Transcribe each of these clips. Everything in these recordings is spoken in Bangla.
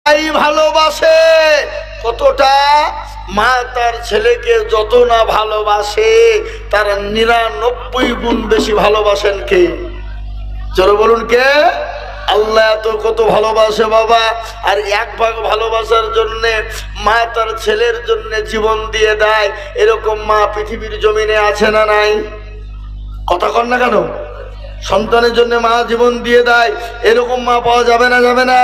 এই ভালোবাসে কতটা, মা তার ছেলেকে যত না ভালোবাসে তার 99 গুণ বেশি ভালোবাসেন কে? জোরে বলুন কে? আল্লাহ এত কত ভালোবাসে বাবা। আর 1 ভাগ ভালোবাসার জন্য মা তার ছেলের জন্য জীবন দিয়ে দেয়, এরকম মা পৃথিবীর জমিনে আছে না নাই? কথা কন না কেন? সন্তানের জন্য মা জীবন দিয়ে দেয়, এরকম মা পাওয়া যাবে না, যাবে না?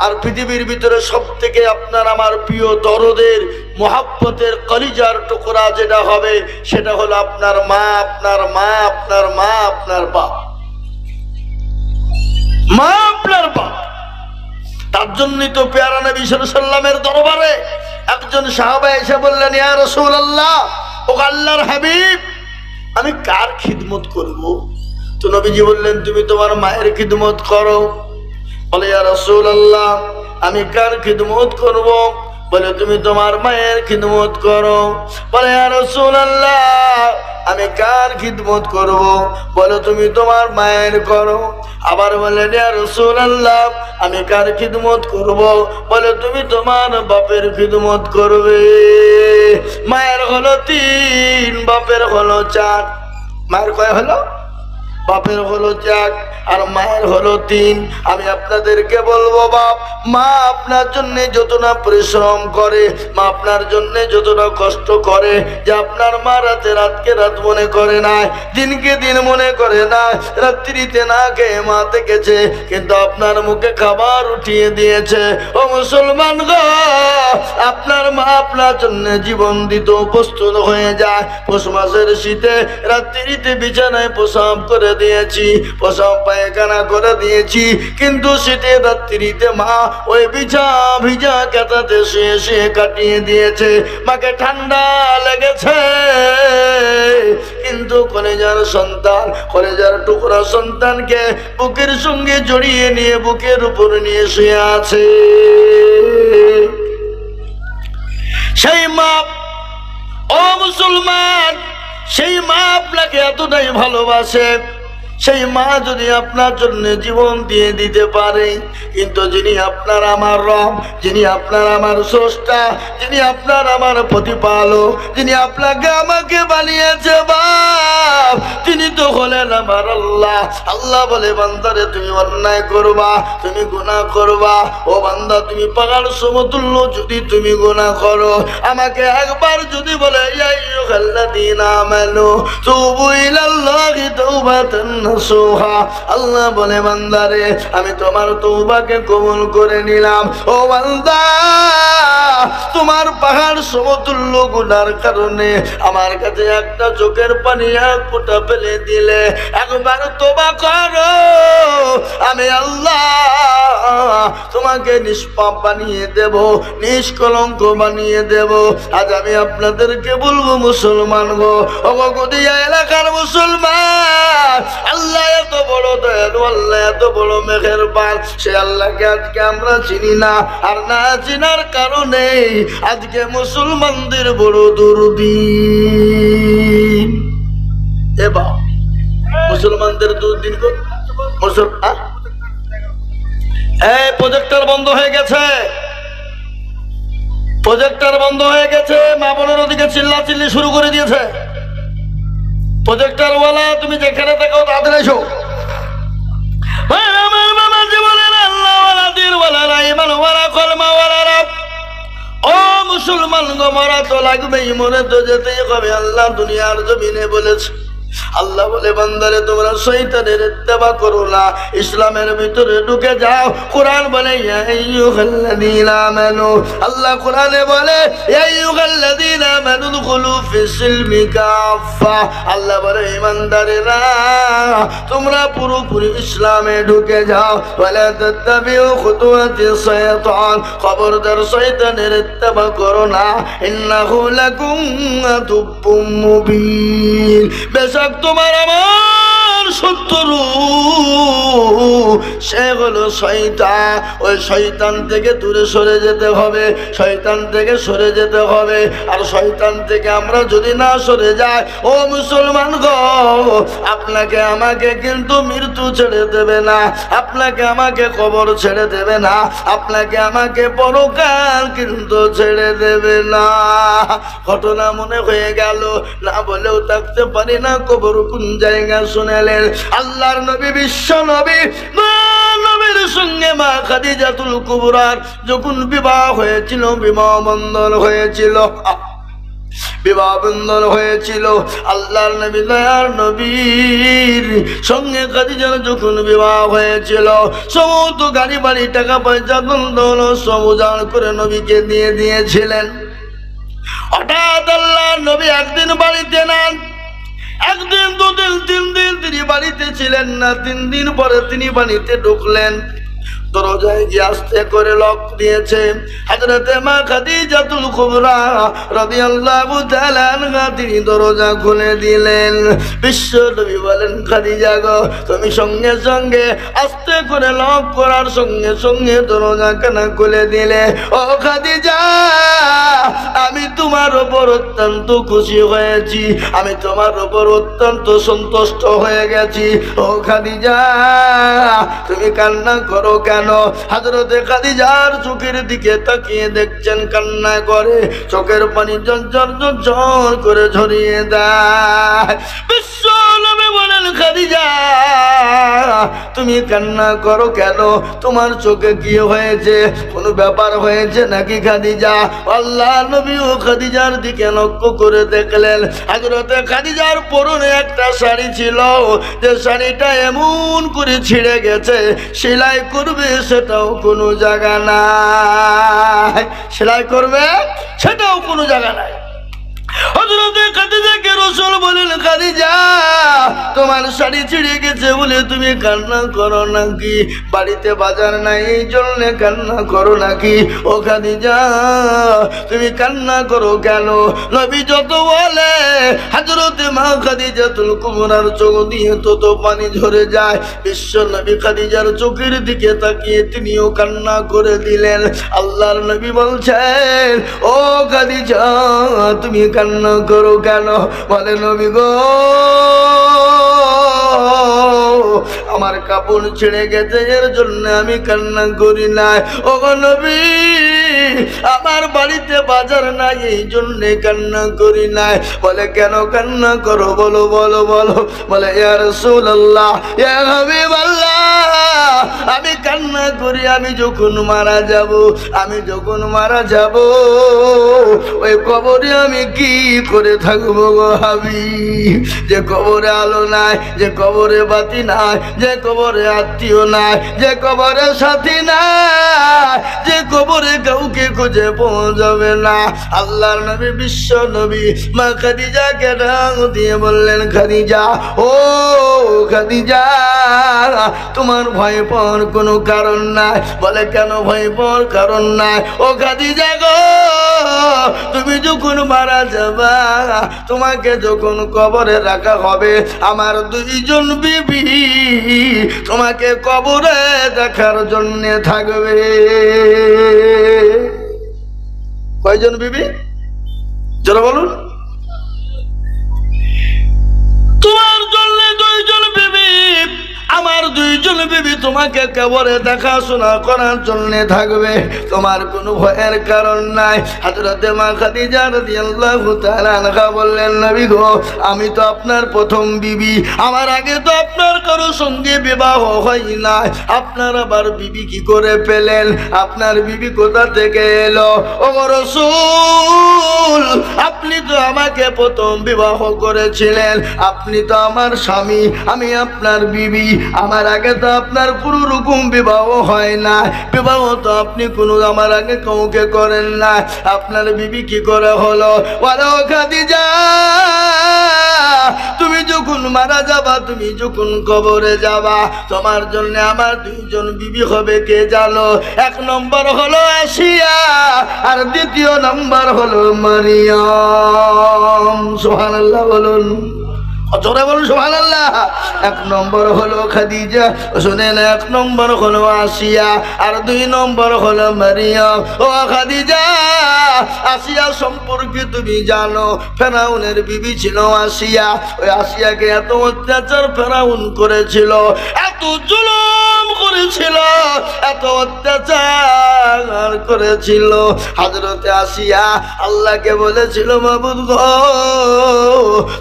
আর পৃথিবীর ভিতরে সব থেকে আপনার আমার প্রিয় দরদের মোহাব্বতের কলিজার টুকরা যেটা হবে সেটা হলো আপনার মা, আপনার মা, আপনার মা, আপনার বাপ, মা আপনার বাপ। তার জন্যই তো পেয়ারা নবী সাল্লাল্লাহু আলাইহি ওয়াসাল্লামের দরবারে একজন সাহাবা এসে বললেন, ইয়া রাসূলুল্লাহ, ও আল্লাহর হাবিব, আমি কার খিদমত করব? তো নবীজি বললেন, তুমি তোমার মায়ের খিদমত করো। বলে, ইয়া রাসূলুল্লাহ, আমি কার খিদমত করব? বলে, তুমি তোমার মায়ের খিদমত করো। বলে, ইয়া রাসূলুল্লাহ, আমি কার খিদমত করব? বলে, তুমি তোমার মায়ের করো। আবার বললেন, ইয়া রাসূলুল্লাহ, আমি কার খিদমত করব? বলে, তুমি তোমার বাপের খিদমত করবে। মায়ের হলো 3, বাপের হলো 4। মায়ের কয় হলো? বাপের হলো 4 আর মায়ের হলো 3। আমি আপনাদেরকে বলবো, বাপ মা আপনার জন্য যত না পরিশ্রম করে, মা আপনার জন্য যত না কষ্ট করে, যে আপনার মা রাতকে রাত মনে করে না, দিনকে দিন মনে করে না, রাত্রিতে না খেয়ে মা থেকেছে, কিন্তু আপনার মুখে খাবার উঠিয়ে দিয়েছে। ও মুসলমান গো, আপনার মা আপনার জন্য জীবন দিত, প্রস্তুত হয়ে যায়। পৌষ মাসের শীতে রাত্রিতে বিছানায় প্রসাব করে দিয়েছি, প্রসাব পায়খানা করে দিয়েছি, কিন্তু শীতে রাত্রিতে মা ওই ভিজা কাঁথাতে শুয়ে শুয়ে কাটিয়ে দিয়েছে। মাকে ঠান্ডা লেগেছে, কিন্তু কলেজার সন্তান, কলেজার টুকরা সন্তানকে বুকের সঙ্গে জড়িয়ে নিয়ে বুকের উপর নিয়ে শুয়ে আছে। সেই মা, ও মুসলমান, সেই মা আপনাকে এতটাই ভালোবাসে। সেই মা যদি আপনার জন্য জীবন দিয়ে দিতে পারে, কিন্তু যিনি আপনার আমার রব, যিনি আপনার আমার স্রষ্টা, যিনি আপনার আমার প্রতিপালক, যিনি আপনাকে আমাকে বানিয়েছে বাপ, তিনি তো হলেন আমার আল্লাহ। আল্লাহ বলে, বান্দারে তুমি অন্যায় করবা, তুমি গুনাহ করবা, ও বান্দা তুমি পাহাড় সমতুল্য যদি তুমি গুনাহ করো, আমাকে একবার যদি বলে, ইয়া আইয়ুহাল্লাযীনা আমানু তুবু ইলাল্লাহি তাওবাতান নাসুহা, আল্লাহ বলে, বান্দারে আমি তোমার তওবাকে কবুল করে নিলাম। ও বান্দা, তোমার পাহাড় সমতুল্য গুনার কারণে আমার কাছে একটা চোখের পানি এক ফোঁটা ফেলে দিলে, একবার তওবা করো, আমি আল্লাহ তোমাকে নিষ্পাপ বানিয়ে দেব, নিষ্কলঙ্ক বানিয়ে দেব। আজ আমি আপনাদেরকে বলবো, মুসলমান গো, অগদিয়া এলাকার মুসলমান, আল্লাহ এত বড় দয়ালু, আল্লাহ এত বড় মেহেরবান, সে আল্লাহকে আজকে আমরা চিনি না, আর না চিনার কারণে আজকে মুসলমানদের বড় দুর্দিন। এবার মুসলমানদের দুর্দিন মুসলমান, এই প্রজেক্টর বন্ধ হয়ে গেছে, প্রজেক্টর বন্ধ হয়ে গেছে, মা বোনের ওদিকে চিল্লাচিল্লি শুরু করে দিয়েছে। প্রজেক্টর ওয়ালা, তুমি যেখানে থাকো তাদের এসো। আমার বাবা জীবনের আল্লাহ ওয়ালা, দিন ওয়ালা, ইমান ওয়ালা, কলমা ওয়ালা রাব। ও মুসলমান গো, মরা তো লাগবেই, মরে তো যেতেই হবে। আল্লাহ দুনিয়ার জমিনে বলেছে, আল্লাহ বলে, বান্দারে তোমরা শয়তানের ইত্তেবা করো না, ইসলামের ভিতরে ঢুকে যাও। কোরআন বলে, ইয়া আইয়ুহাল্লাযীনা আমানু, আল্লাহ কোরআনে বলে, ইয়া আইয়ুহাল্লাযীনা আমানু দুখুলু ফিস-সিলমি কাফা, আল্লাহ বলে, ঈমানদারেরা তোমরা পুরোপুরি ইসলামে ঢুকে যাও। ওয়ালা তাত্তাবিউ খুতুওয়াতিশ শাইতান, খবরদার শয়তানের ইত্তেবা করো না। ইন্নাহু লাকুম আদুব্বুম মুবিন, বেশক তোমার আমার শত্রু, সে হলো শয়তান। ওই শয়তান থেকে দূরে সরে যেতে হবে, শয়তান থেকে সরে যেতে হবে। আর শয়তান থেকে আমরা যদি না সরে যাই, ও মুসলমান গো, আপনাকে আমাকে কিন্তু মৃত্যু ছেড়ে দেবে না, আপনাকে আমাকে কবর ছেড়ে দেবে না, আপনাকে আমাকে পরকাল কিন্তু ছেড়ে দেবে না। ঘটনা মনে হয়ে গেল, না বলেও থাকতে পারি না। কবর কোন জায়গা শুনেলেন? আল্লাহর নবী, বিশ্ব নবী, নবীর সঙ্গে মা খাদিজাতুল কুবরার যখন বিবাহ হয়েছিল, বিবাহ বন্ধন হয়েছিল, বিবাহ বন্ধন হয়েছিল। আল্লাহর নবী, দয়ার নবীর সঙ্গে খাদিজার যখন বিবাহ হয়েছিল, সমস্ত গাড়ি বাড়ি টাকা পয়সা দৌলত সব উজাড় করে নবীকে দিয়ে দিয়েছিলেন। হঠাৎ আল্লাহর নবী একদিন বাড়িতে নেন, একদিন, দুদিন, 3 দিন তিনি বাড়িতে ছিলেন না। 3 দিন পরে তিনি বাড়িতে ঢুকলেন। দরজায় গিয়ে আস্তে করে লক দিয়েছে। হযরতে মা খাদিজাতুল কুবরা রাদিয়াল্লাহু তাআলা আনহা তিনি দরজা খুলে দিলেন। বিশ্ব নবী বলেন, খাদিজা গো, তুমি সঙ্গে সঙ্গে আস্তে করে লক করার সঙ্গে সঙ্গে দরজা কেন খুলে দিলে? ও খাদিজা, আমি তোমার উপর অত্যন্ত খুশি হয়েছি, আমি তোমার উপর অত্যন্ত সন্তুষ্ট হয়ে গেছি। ও খাদিজা, তুমি কান্না করো কেন? হযরতে খাদিজার চোখের দিকে তাকিয়ে দেখছেন কান্না করে, চোখের পানি ঝরঝর ঝরঝর করে ঝরিয়ে দেয়। বিশ্ব নবী বলেন, খাদিজা, তুমি কান্না করো কেন? তোমার চোখে কি হয়েছে? কোনো ব্যাপার হয়েছে নাকি খাদিজা? আল্লাহর নবী ও খাদিজার দিকে লক্ষ্য করে দেখলেন, হযরতে খাদিজার পরনে একটা শাড়ি ছিল, যে শাড়িটা এমন করে ছিঁড়ে গেছে, সেলাই করবে সেটাও কোনো জায়গা নাই, সেলাই করবে সেটাও কোনো জায়গা নাই। হযরতে খাদিজাকে রাসূল বলেন, খাদিজা, তোমার শাড়ি ছিঁড়ে গেছে বলে তুমি কান্না করো নাকি? বাড়িতে বাজার নাই এই জন্য কান্না করো নাকি? ও খাদিজা, তুমি কান্না করো কেন? নবী যত বলে, হযরতে মা খাদিজাতুল কুবরার চোখ দিয়ে তত পানি ঝরে যায়। বিশ্ব নবী খাদিজার চোখের দিকে তাকিয়ে তিনিও কান্না করে দিলেন। আল্লাহর নবী বলছেন, ও খাদিজা, তুমি কান্না করো কেন? বলে, নবী গো, আমার কাপড় ছিঁড়ে গেছে, এর জন্য আমি কান্না করি নাই। ও নবী, আমার বাড়িতে বাজার নাই এই জন্যে কান্না করি নাই। বলে, কেন কান্না করো? বলো বলো বলো। বলে, ইয়া রাসূলুল্লাহ, ইয়া হাবিবাল্লাহ, আমি কান্না করি আমি যখন মারা যাব, আমি যখন মারা যাব, ওই কবরে আমি কি করে থাকবো গো হাবিব? যে কবরে আলো নাই, যে কবরে বাতি নাই, যে কবরে আত্মীয় নাই, যে কবরে সাথী নাই, যে কবরে কাউকে খুঁজে পাওয়া যাবে না। আল্লাহর নবী, বিশ্ব নবী মা খাদিজাকে ডাক দিয়ে বললেন, খাদিজা, ও খাদিজা, তোমার ভয় পাওয়ার কোনো কারণ নাই। বলে, কেন ভয় পাওয়ার কারণ নাই? ও খাদিজা গো, তুমি যখন মারা যাবা, তোমাকে যখন কবরে রাখা হবে, আমার 2 জন বিবি তোমাকে কবরে দেখার জন্য থাকবে। কয়জন বিবি? যারা বলুন, তোমার জন্য 2 জন বিবি, আমার 2 জন বিবি তোমাকে কবরে দেখাশোনা করার জন্য থাকবে। তোমার কোনো ভয়ের কারণ নাই। হযরতে মা খাদিজা রাদিয়াল্লাহু তাআলা আনহা বললেন, নবী গো, আমি তো আপনার প্রথম বিবি, আমার আগে তো আপনার কারো সঙ্গে বিবাহ হয় না, আপনার আবার বিবি কি করে পেলেন? আপনার বিবি কোথা থেকে এলো? ও রাসূল, আপনি তো আমাকে প্রথম বিবাহ করেছিলেন, আপনি তো আমার স্বামী, আমি আপনার বিবি, আমার আগে তো আপনার কোনো রকম বিবাহ হয় না, বিবাহ তো আপনি কোনো আমার আগে কাউকে করেন না, আপনার বিবি কি করে হলো? বলো, খাদিজা, তুমি যখন মারা যাবা, তুমি যখন কবরে যাবা, তোমার জন্য আমার 2 জন বিবি হবে কে জানো? 1 নম্বর হলো আসিয়া, আর 2য় নম্বর হলো মারিয়াম। সুবহানাল্লাহ বলুন। জোরে বলুন সুবহানাল্লাহ। এক নম্বর হলো খাদিজা, শুনেন, এক নম্বর হলো আসিয়া, আর দুই নম্বর হলো মারিয়াম। ও খাদিজা, আসিয়া সম্পর্কে তুমি জানো, ফেরাউনের বিবি ছিল আসিয়া। ওই আসিয়াকে এত অত্যাচার ফেরাউন করেছিল, এত জুলুম করেছিল, এত অত্যাচার করেছিল। হযরতে আসিয়া আল্লাহকে বলেছিল, মাবুদ গো,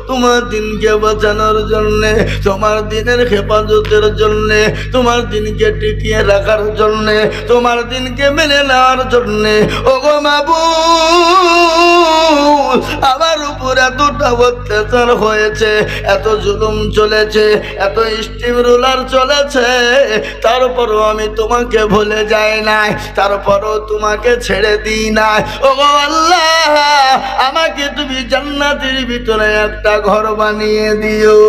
তোমার দিনকে বাঁচানোর জন্যে, তোমার দিনের হেফাজতের জন্যে, তোমার দিনকে টিকিয়ে রাখার জন্যে, তোমার দিনকে মেনে নেওয়ার জন্যে, ও গো মাবুদ, আমার উপর এতটা অত্যাচার হয়েছে, এত জুলুম চলেছে, এত স্টিম রুলার চলেছে, তারপরও আমি তোমাকে ভুলে যাই নাই, তারপরও তোমাকে ছেড়ে দিই নাই। ও গো আল্লাহ, আমাকে তুমি জান্নাতের ভিতরে একটা ঘর বানিয়ে দিও।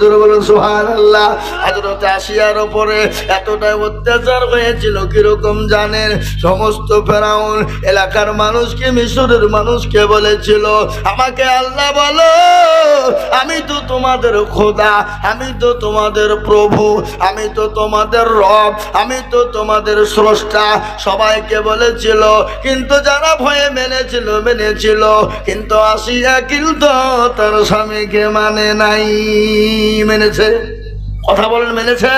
জোরে বলুন সুবহানাল্লাহ। হযরত আসিয়ার উপরে এতটাই অত্যাচার হয়েছিল, কিরকম জানেন? সমস্ত ফেরাউন এলাকার মানুষকে, মিশরের মানুষকে বলেছিল, আমাকে আল্লাহ বলো, আমি তো তোমাদের খোদা, আমি তো তোমাদের প্রভু, আমি তো তোমাদের রব, আমি তো তোমাদের স্রষ্টা। সবাইকে বলেছিল, কিন্তু যারা ভয়ে মেনেছিল, কিন্তু আসিয়া কিন্তু তার স্বামীকে মানে নাই। মেনেছে? কথা বলেন, মেনেছে?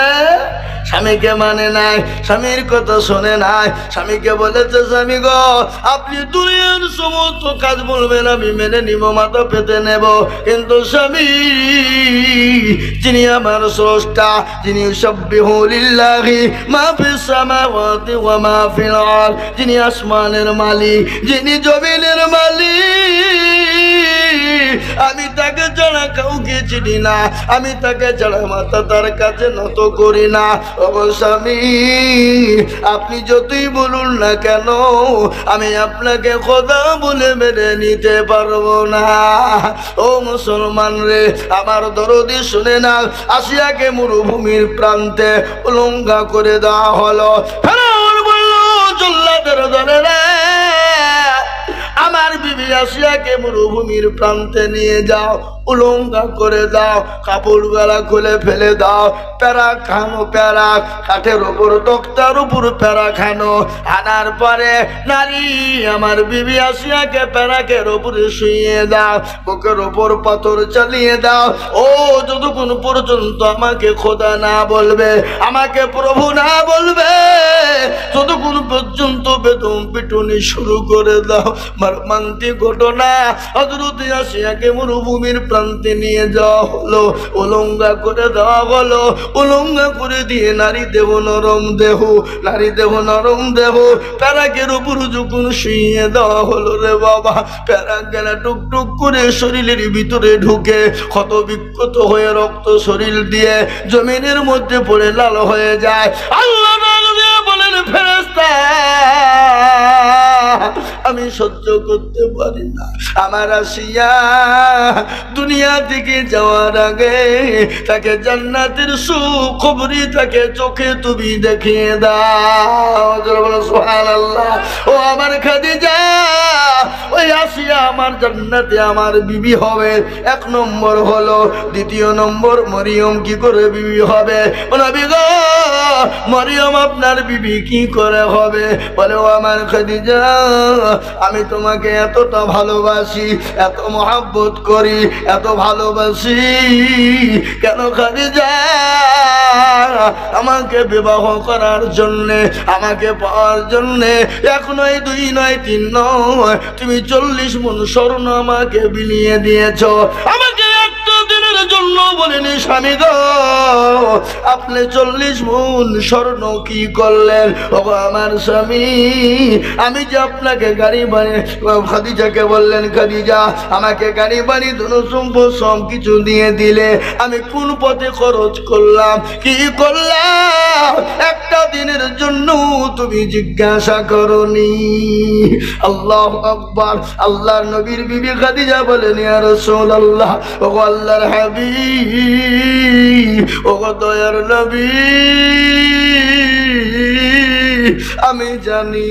স্বামীকে মানে নাই, স্বামীর কথা শোনে নাই। স্বামীকে বলেছে, স্বামী গো, আপনি দুনিয়ার সমস্ত কাজ বলবেন, আমি মেনে নিব, মাথা পেতে নেব, কিন্তু স্বামী, যিনি আমার স্রষ্টা, যিনি সাব্বিহু লিল্লাহি মা ফিস সামাওয়াতি ওয়া মা ফিল আরদ, যিনি আসমানের মালিক, যিনি জমিনের মালিক, আমি তাকে ছাড়া কাউকে চিনি না, আমি তাকে ছাড়া মাথা তার কাছে নত করি না। ও স্বামী, আপনি যতই বলুন না কেন, আমি আপনাকে খোদা বলে মেনে নিতে পারবো না। ও মুসলমান রে, আমার দরদি শুনে না, আসিয়াকে মরুভূমির প্রান্তে উলঙ্গা করে দেওয়া হলো। ফেরাউন বলল, জল্লাদের দলে রে, আমার বিবি আসিয়াকে মরুভূমির প্রান্তে নিয়ে যাও, উলঙ্গা করে দাও, কাপড় বেলা খুলে ফেলে দাও, প্যারা খানো, প্যারা কাঠের উপর, তক্তার উপর প্যারা খানো। আনার পরে নারী আমার বিবি আসিয়াকে প্যারাকের উপরে শুইয়ে দাও, বুকের উপর পাথর চালিয়ে দাও। ও যতক্ষণ পর্যন্ত আমাকে খোদা না বলবে, আমাকে প্রভু না বলবে, ততক্ষণ পর্যন্ত বেদম পিটুনি শুরু করে দাও। মর্মান্তিক ঘটনা, হযরতে আসিয়াকে মরুভূমির প্রান্তে নিয়ে যাওয়া হলো, উলঙ্গা করে দেওয়া হলো। উলঙ্গা করে দিয়ে নারী দেহ নরম দেহ, নারী দেহ নরম দেহ, প্যারাকের উপর যখন শুইয়ে দেওয়া হলো রে বাবা, প্যারাক গেলা টুকটুক করে শরীরের ভিতরে ঢুকে ক্ষত বিক্ষত হয়ে রক্ত শরীর দিয়ে জমিনের মধ্যে পড়ে লাল হয়ে যায়। আল্লাহ বলেন, ফেরেশতা, আমি সহ্য করতে পারি না। আমার আসিয়া দুনিয়া থেকে যাওয়ার আগে তাকে জান্নাতের সুখবরি তাকে চোখে তুমি দেখিয়ে দাও। সুবহানাল্লাহ। ও আমার খাদিজা, ওই আসিয়া আমার জান্নাতে আমার বিবি হবে, এক নম্বর হলো। দ্বিতীয় নম্বর, মরিয়ম কি করে বিবি হবে? ও নবী গো, মরিয়ম আপনার বিবি কি করে হবে? বলে, ও আমার খাদিজা, আমি তোমাকে এতটা ভালোবাসি, এত মহব্বত করি, এত ভালোবাসি, কেন খাদিজা? আমাকে বিবাহ করার জন্যে, আমাকে পাওয়ার জন্যে এক নয়, দুই নয়, তিন নয়, তুমি 40 মণ স্বর্ণ আমাকে বিলিয়ে দিয়েছ। আমাকে একটা দিনের জন্য বলিনি, স্বামী গো, আপনি 40 মণ স্বর্ণ কি করলেন? ও আমার স্বামী, আমি যে আপনাকে গাড়ি বানিয়ে, খাদিজাকে বললেন, খাদিজা আমাকে গাড়ি বাড়ি ধনসম্পদ সব কিছু দিয়ে দিলে, আমি কোন পথে খরচ করলাম, কি করলাম, একটা দিনের জন্য তুমি জিজ্ঞাসা করনি। আল্লাহু আকবার। আল্লাহর নবীর বিবি খাদিজা বলেন, ইয়া রাসূলুল্লাহ, ও আল্লাহর হাবিব, ও দয়ার নবী, আমি জানি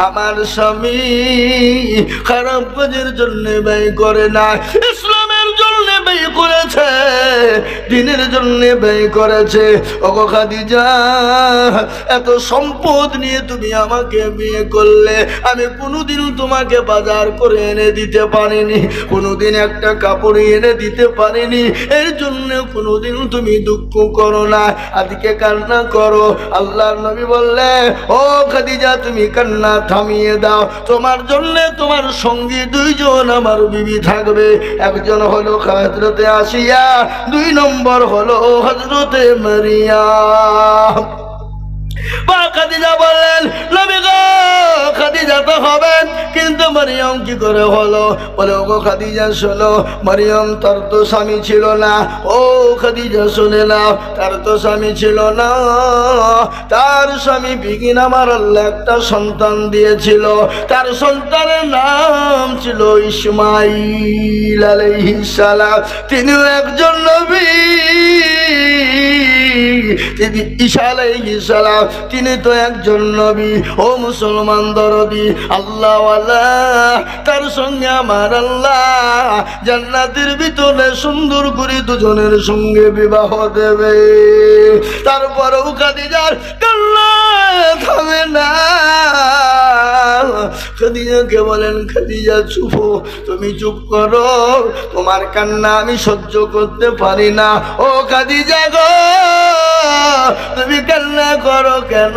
আমার স্বামী খারাপ কাজের জন্য ব্যয় করে না, ইসলামের জন্য করেছে, দিনের জন্য ব্যয় করেছে। ওগো খাদিজা, এত সম্পদ নিয়ে তুমি আমাকে বিয়ে করলে, আমি কোনোদিনও তোমাকে বাজার করে এনে দিতে পারিনি, কোনোদিন একটা কাপড় এনে দিতে পারিনি, এর জন্য কোনোদিনও তুমি দুঃখ করো না, আজকে কান্না করো। আল্লাহর নবী বললে, ও খাদিজা তুমি কান্না থামিয়ে দাও, তোমার জন্য তোমার সঙ্গী দুইজন আমার বিবি থাকবে, একজন হলো হযরতে আসিয়া, 2 নম্বর হলো হযরতে মারিয়াম। খাদিজা বললেন, নবী গো খাদিজা তো হবেন, কিন্তু মারিয়াম কি করে হলো? বলে, ওগো খাদিজা শোনো, মারিয়াম তার তো স্বামী ছিল না। ও খাদিজা শুনে নাও, তার তো স্বামী ছিল না, তার স্বামী বিগিন আমার আল্লাহ একটা সন্তান দিয়েছিল, তার সন্তানের নাম ছিল ইসমাঈল আলাইহিস সালাম। তিনিও একজন নবী, তিনি ঈসা আলাইহিস সালাম, তিনি তো একজন নবী। ও মুসলমান দরদি আল্লাহওয়ালা, তার সঙ্গে আমার আল্লাহ জান্নাতের ভিতরে সুন্দর করে দুজনের সঙ্গে বিবাহ দেবে। তারপরেও খাদিজার কান্না থামে না। খাদিজাকে বলেন, খাদিজা চুপ, তুমি চুপ করো, তোমার কান্না আমি সহ্য করতে পারি না। ও খাদিজা গো, তুমি কান্না করো কেন?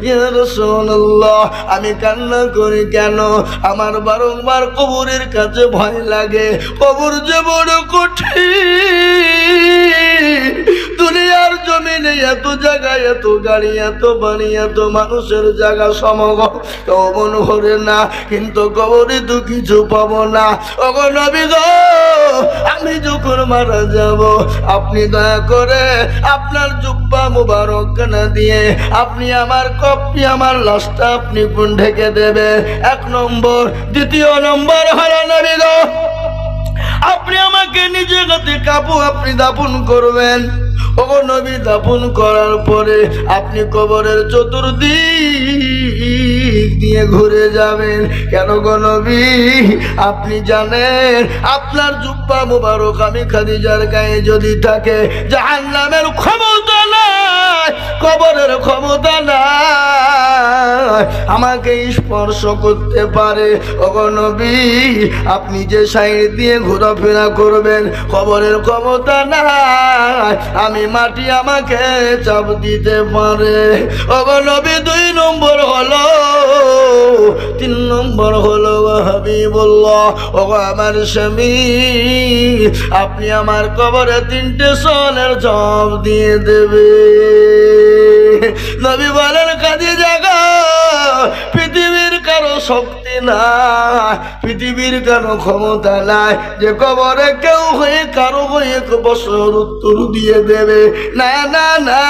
ইয়া রাসূলুল্লাহ, আমি কান্না করি কেন? আমার বারংবার কবরের কাছে ভয় লাগে, কবর যে বড় কঠিন। দুনিয়ার জমিনে এত জায়গায় এত গাড়ি, এত বাড়ি, এত মানুষের জায়গা সমাগম, তো মন হরে না, কিন্তু কবরে তো কিছু পাবো না। ওগো নবী গো, আমি যখন মারা যাব, আপনি দয়া করে আপনার জুব্বা মুবারক কানা দিয়ে আপনি আমার কপি, আমার লাশটা আপনি কোন ঢেকে দেবে, 1 নম্বর। 2 নম্বর হলো নবী গো, আপনি আমাকে নিজে হাতে কাপড় আপনি দাফন করবেন। ওগো নবী, দাফন করার পরে আপনি কবরের চতুর্দিক দিয়ে ঘুরে যাবেন। কেন গো নবী? আপনি জানেন আপনার জুব্বা মুবারক আমি খাদিজার গায়ে যদি থাকে, জাহান্নামের ক্ষমতা নাই, কবরের ক্ষমতা নাই, আমাকে স্পর্শ করতে পারে। ওগো নবী, আপনি যে সাইড দিয়ে ঘোরাফেরা করবেন, কবরের ক্ষমতা নাই, আমি মাটি আমাকে চাপ দিতে পারে। ওগো নবী, 2 নম্বর হলো, 3 নম্বর হলো হাবিবুল্লাহ, ওগো আমার স্বামী, আপনি আমার কবরে 3টে সোনার চাপ দিয়ে দেবে। নবী বলেন, খাদিজা গো, পৃথিবীর কারো শক্তি নাই, পৃথিবীর কারো ক্ষমতা নাই যে কবরে কেউ হয়ে কারো হয়ে বছর উত্তর দিয়ে দেবে। না না না,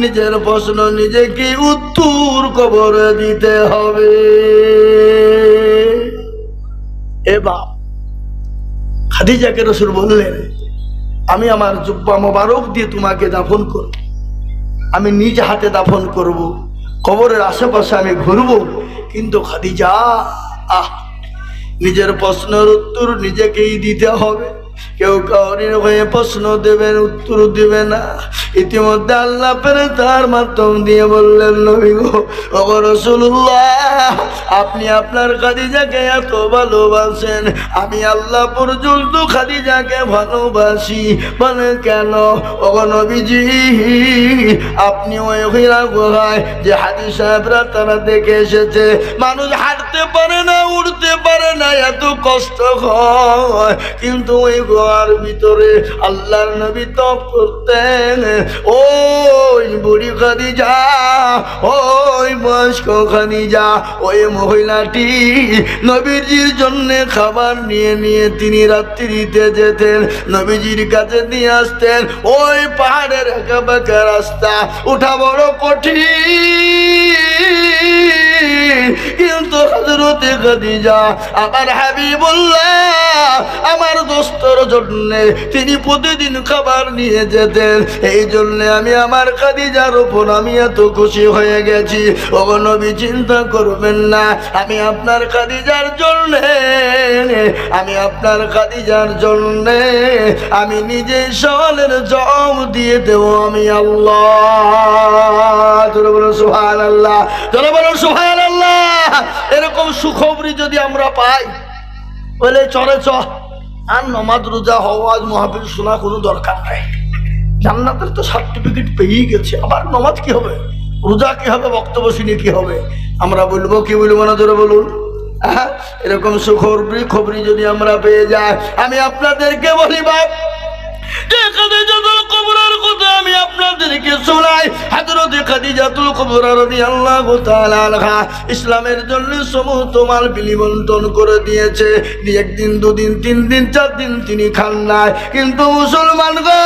নিজের প্রশ্ন নিজেকে উত্তর কবরে দিতে হবে। এবার খাদিজাকে রাসূল বললেন, আমি আমার জুব্বা মোবারক দিয়ে তোমাকে দাফন করব, আমি নিজ হাতে দাফন করব, কবরের আশেপাশে আমি ঘুরবো। কিন্তু খাদিজা, নিজের প্রশ্নের উত্তর নিজেকেই দিতে হবে, কেউ কাউরির হয়ে প্রশ্ন দেবেন, উত্তর দেবে না। ইতিমধ্যে আল্লাহ তার মাধ্যম দিয়ে বললেন, নবী গো, ওগো রাসূলুল্লাহ, আপনি আপনার খাদিজাকে এত ভালোবাসেন, আমি আল্লাহ পর্যন্ত খাদিজাকে ভালোবাসি। বলে কেন? ওগো নবীজি, আপনি ওই হীরা গুহায় যে হাদী সাহেবরা তারা দেখে এসেছে, মানুষ হাঁটতে পারে না, উঠতে পারে না, এত কষ্ট হয়, কিন্তু ওই গুহার ভিতরে আল্লাহর নবী তপ করতেন। ওই বুড়ি খাদিজা, ওই বয়স্ক খাদিজা, ওই মহিলাটি নবীজির জন্য খাবার নিয়ে নিয়ে তিনি রাত্রিতে যেতেন, নবীজির কাছে নিয়ে আসতেন। ওই পাহাড়ের একা বাঁকা রাস্তা, ওঠা বড় কঠিন, কিন্তু হযরতে খাদিজা আমার হাবিবুল্লাহ আমার দোস্তর জন্য তিনি প্রতিদিন খাবার নিয়ে যেতেন। এই জন্য আমি আমার খাদিজার উপর আমি এত খুশি হয়ে গেছি। ও নবী চিন্তা করবেন না, আমি আপনার খাদিজার জন্য আমি আপনার খাদিজার জন্য আমি নিজে সওয়ালের জবাব দিয়ে দেব আমি আল্লাহ। জোরে বলুন সুবহানাল্লাহ, জোরে বলুন সুবহানাল্লাহ। এরকম সুখবরি যদি আমরা পাই বলে চলে চ আর নমাজ রোজা হওয়াজ মাহফিল শোনা কোনো দরকার নাই। জান্নাতের তো সার্টিফিকেট পেয়েই গেছে, আবার নমাজ কি হবে, রোজা কি হবে, বক্তব্য শুনে কি হবে? আমরা বলবো কি বলবো না? জোরে বলুন। এরকম সুখবরি খবরি যদি আমরা পেয়ে যাই, আমি আপনাদেরকে বলি বাপ খাদিজাতুল কুবরার কথা আমি আপনাদেরকে শোনাই। হযরত খাদিজাতুল কুবরা রাদিয়াল্লাহু তাআলা আনহা ইসলামের জন্য সমস্ত মাল বিলিবন্টন করে দিয়েছে। একদিন দুদিন তিন দিন চার দিন তিনি খান নাই, কিন্তু মুসলমান গো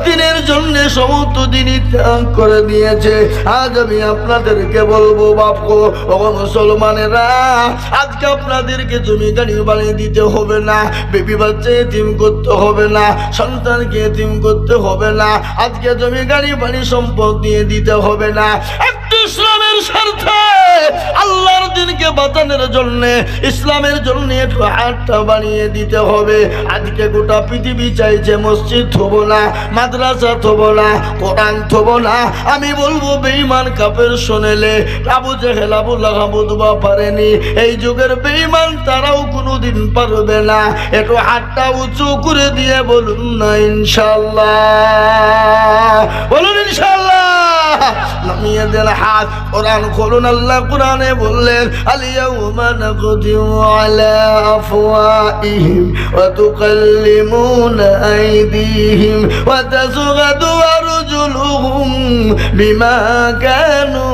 দিনের জন্য সমস্ত দিনই ত্যাগ করে দিয়েছে। আজ আমি আপনাদেরকে বলবো বাপ গো, ও মুসলমানেরা, আজকে আপনাদেরকে জমি গাড়ি বানিয়ে দিতে হবে না, বেবি বাচ্চা এতিম করতে হবে না, সন্তানকে এতিম করতে হবে না, আজকে জমি গাড়ি বাড়ি সম্পদ দিয়ে দিতে হবে না। একটু ইসলামের স্বার্থে আল্লাহর দিনকে বাঁচানোর জন্য ইসলামের জন্য একটু হাতটা বানিয়ে দিতে হবে। আজকে গোটা পৃথিবী চাইছে মসজিদ থব না, মাদ্রাসা থব না, কোরআন থব না। আমি বলবো বেঈমান কাফের শোনেলে আবু জেহেল আবু লাহাব দুবা পারেনি, এই যুগের বেঈমান তারাও কোনোদিন পারবে না। একটু হাতটা উঁচু করে দিয়ে বলুন না ইনশাআল্লাহ, বলুন ইনশাআল্লাহ। নামিয়ে দেন হাত, কোরআন খুলুন। আল্লাহ কোরআনে বললেন আল-ইয়াউমা নাকদিমু আলা আফওয়াহিহিম ওয়া তুকাল্লিমুনা আইদিহিম ওয়া তাশহাদু আরজুলুহুম বিমা কানু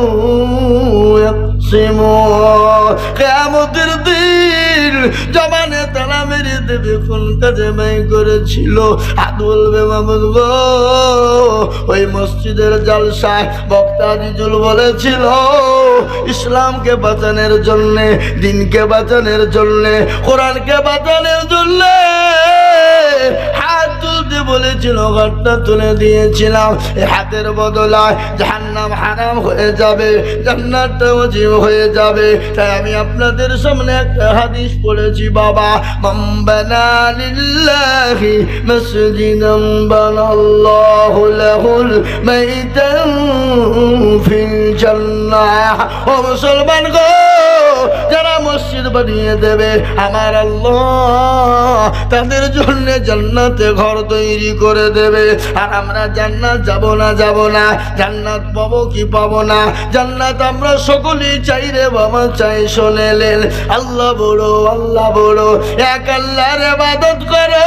ইয়াকসিমুন। কিয়ামতের দিন জবানে তালা মেরে দেবে কোন কাজে ব্যয় করেছিল। হাত বলবে মাহমুদ গো, ওই মসজিদের জালসায় বক্তা জিজুল বলেছিল ইসলামকে বাঁচানোর জন্য, দিনকে বাঁচানোর জন্য, কোরআনকে বাঁচানোর জন্য হাত তুলতে বলেছিল, হাতটা তুলে দিয়েছিলাম। এই হাতের বদলায় জাহান্নাম হারাম হয়ে যাবে, জান্নাতটা ওয়াজিব হয়ে যাবে। তাই আমি আপনাদের সামনে একটা হাদিস পড়েছি বাবা, মান বানা লিল্লাহি মাসজিদান বানাল্লাহু লাহুল বাইতান ফিল জান্নাহ। ও মুসলমান গো, যারা মসজিদ বানিয়ে দেবে আমার আল্লাহ তাদের জন্য জান্নাতে ঘর তৈরি করে দেবে। আর আমরা জান্নাত যাব না, যাব না, জান্নাত পাবো কি পাবো না? জান্নাত আমরা সকলেই চাই রে বাবা, চাই। শোনেলেন আল্লাহ বড়, আল্লাহ বড়। এক আল্লাহর ইবাদত করো,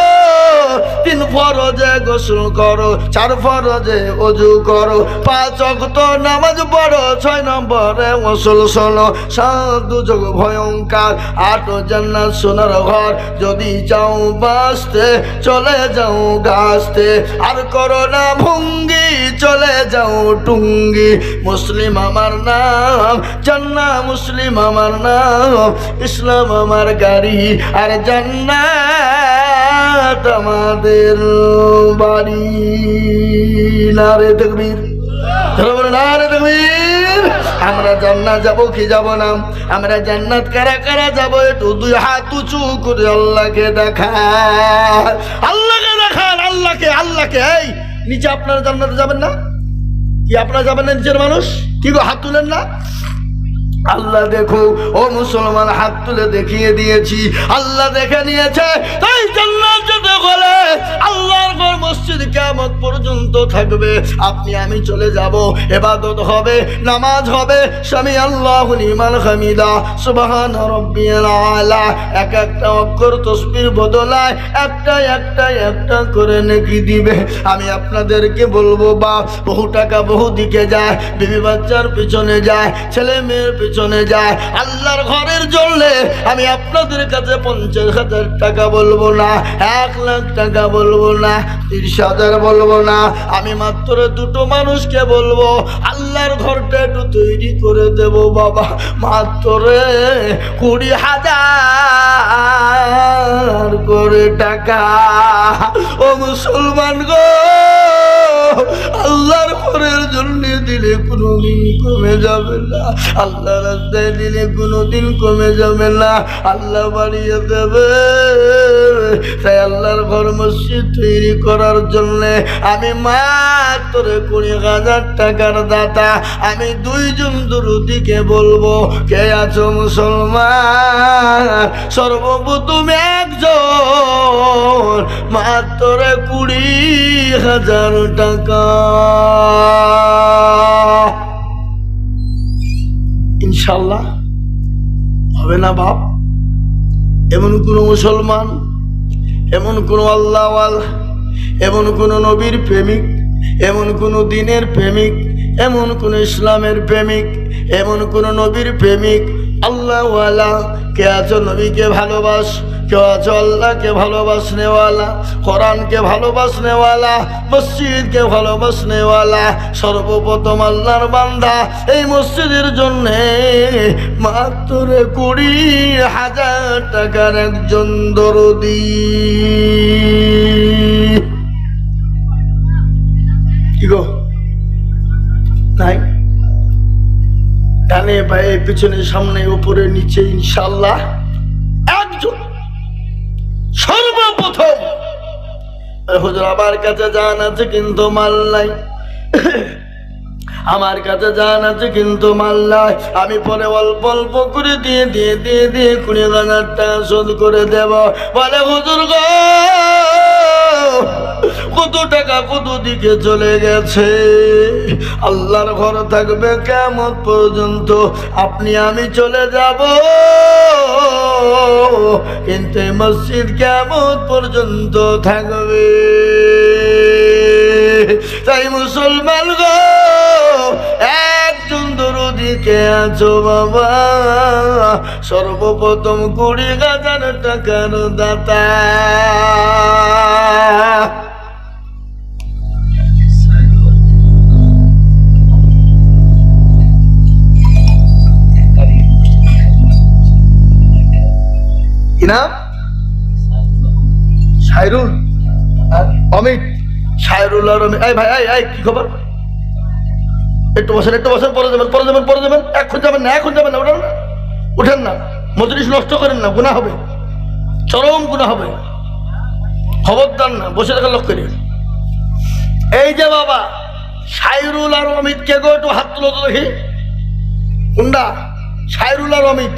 3 ফরজে গোসল করো, 4 ফরজে ওযু করো, 5 ওয়াক্ত নামাজ পড়ো, 6 নম্বরে গোসল শোনো। 7 দুজক ভয়ঙ্কর, 8 জান্নাত সোনার ঘর। যদি চাও বাঁচতে চলে যাও গাছতে, আর করো না ভঙ্গি চলে যাও টুঙ্গি। মুসলিম আমার নাম, জান্নাত মুসলিম আমার নাম, ইসলাম আমার গাড়ি, আর জান্নাত আমাদের বাড়ি। নারে তাকবীর, নারে তাকবীর। আমরা জান্নাত যাব কি যাব না? আমরা জান্নাত কারা কারা যাব? একটু 2 হাত উঁচু করে আল্লাহকে দেখান, আল্লাহকে দেখান, আল্লাহকে, আল্লাহকে। এই নিচে আপনারা জান্নাতে যাবেন না কি? আপনারা যাবেন না নিচের মানুষ? কি গো, হাত তুলেন না? আল্লাহ দেখো, ও মুসলমান, হাত তুলে দেখিয়ে দিয়েছি, আল্লাহ দেখে নিয়েছে। তাই জান্নাত যেতে হলে আল্লাহর ঘর মসজিদ কিয়ামত পর্যন্ত থাকবে। আপনি আমি চলে যাব, ইবাদত হবে, নামাজ হবে, সামি আল্লাহু লিমান হামিদা, সুবহান রাব্বিয়াল আলা। এক একটা অক্ষর তাসবির বদলায় একটা একটা একটা করে নেকি দিবে। আমি আপনাদেরকে বলবো বাপ, বহু টাকা বহু দিকে যায়, বিবি বাচ্চার পিছনে যায়, ছেলে মেয়ের পিছনে যায়, আল্লাহর ঘরের জন্য আমি আপনাদের কাছে 50,000 টাকা বলবো না, 1 লাখ টাকা বলবো না, 30,000 বলবো না, আমি মাত্র দুটো মানুষকে বলবো আল্লাহর ঘরটা একটু তৈরি করে দেব বাবা, মাত্র 20,000 করে টাকা। ও মুসলমান গো, আল্লাহর ঘরের জন্য দিলে কোনোদিন কমে যাবে না, আল্লাহ রাস্তায় দিলে কোনোদিন কমে যাবে না, আল্লাহ বাড়িয়ে দেবে। তাই আল্লাহর ঘর মসজিদ তৈরি করার জন্য আমি মাত্র 20,000 টাকার দাতা। আমি 2 জন দরুদিকে বলবো, কে আছো মুসলমান? সর্বপ্রথম একজন মাত্র 20,000 টাকা। ইনশাল্লাহ হবে না বাপ? এমন কোন মুসলমান, এমন কোন আল্লাহওয়ালা, এমন কোন নবীর প্রেমিক, এমন কোন দিনের প্রেমিক, এমন কোন ইসলামের প্রেমিক, এমন কোন নবীর প্রেমিক আল্লাহওয়ালা কে আছো? নবীকে ভালোবাস, কেউ আছো আল্লাহকে ভালোবাসনেওয়ালা, কোরআনকে ভালোবাসনেওয়ালা, মসজিদকে ভালোবাসনেওয়ালা। সর্বপ্রথম আল্লাহর বান্দা এই মসজিদের জন্যে মাত্র 20,000 টাকার একজন দরদি। কি গো নাই? ডানে বায়ে পিছনে সামনে উপরে নিচে ইনশাআল্লাহ একজন। সর্বপ্রথম হুজুর আমার কাছে জান আছে কিন্তু মাল নাই, আমার কাছে জান আছে কিন্তু মাল নাই, আমি পরে অল্প অল্প করে দিয়ে 20,000 টাকা শোধ করে দেব। বলে হুজুর গো, কত টাকা কত দিকে চলে গেছে, আল্লাহর ঘর থাকবে কিয়ামত পর্যন্ত, আপনি আমি চলে যাব, কিন্তু মসজিদ কিয়ামত পর্যন্ত থাকবে। তাই মুসলমান গো, একজন দরদিকে আছো বাবা, সর্বপ্রথম 20,000 টাকার দাতা। কি নাম? সাইরুল অমিত, সাইরুল আর অমিত। এই ভাই, এই কি খবর? একটু বসেন, একটু বসেন, পরে যাবেন, পরে যাবেন, পরে যাবেন। এখন যাবেন না, এখন যাবেন না, ওঠেন না, উঠেন না, মজলিস নষ্ট করেন না, গুনাহ হবে, চরম গুনাহ হবে, খবরদার না, বসে থাকার লোক করে। এই যে বাবা সাইরুল আর অমিত কে গো? একটু হাত তুলো তো দেখি। কোনটা? সাইরুল আর অমিত?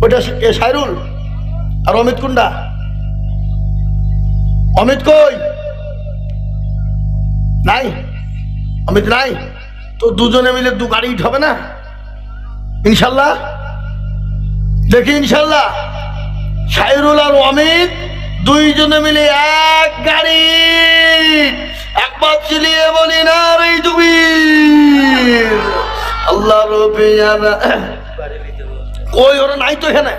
ওইটা সাইরুল আর অমিত কোনটা? অমিত কই? নাই, অমিত নাই তো। দুজনে মিলে 2 গাড়ি হবে না ইনশাল্লাহ? দেখি ইনশাল্লাহ সাইরুল আর অমিত 2 জনে মিলে 1 গাড়ি। একবার চিলিয়ে বলি না রে তুমি আল্লাহ রবে জানা। কই ওরা নাই তো এখানে?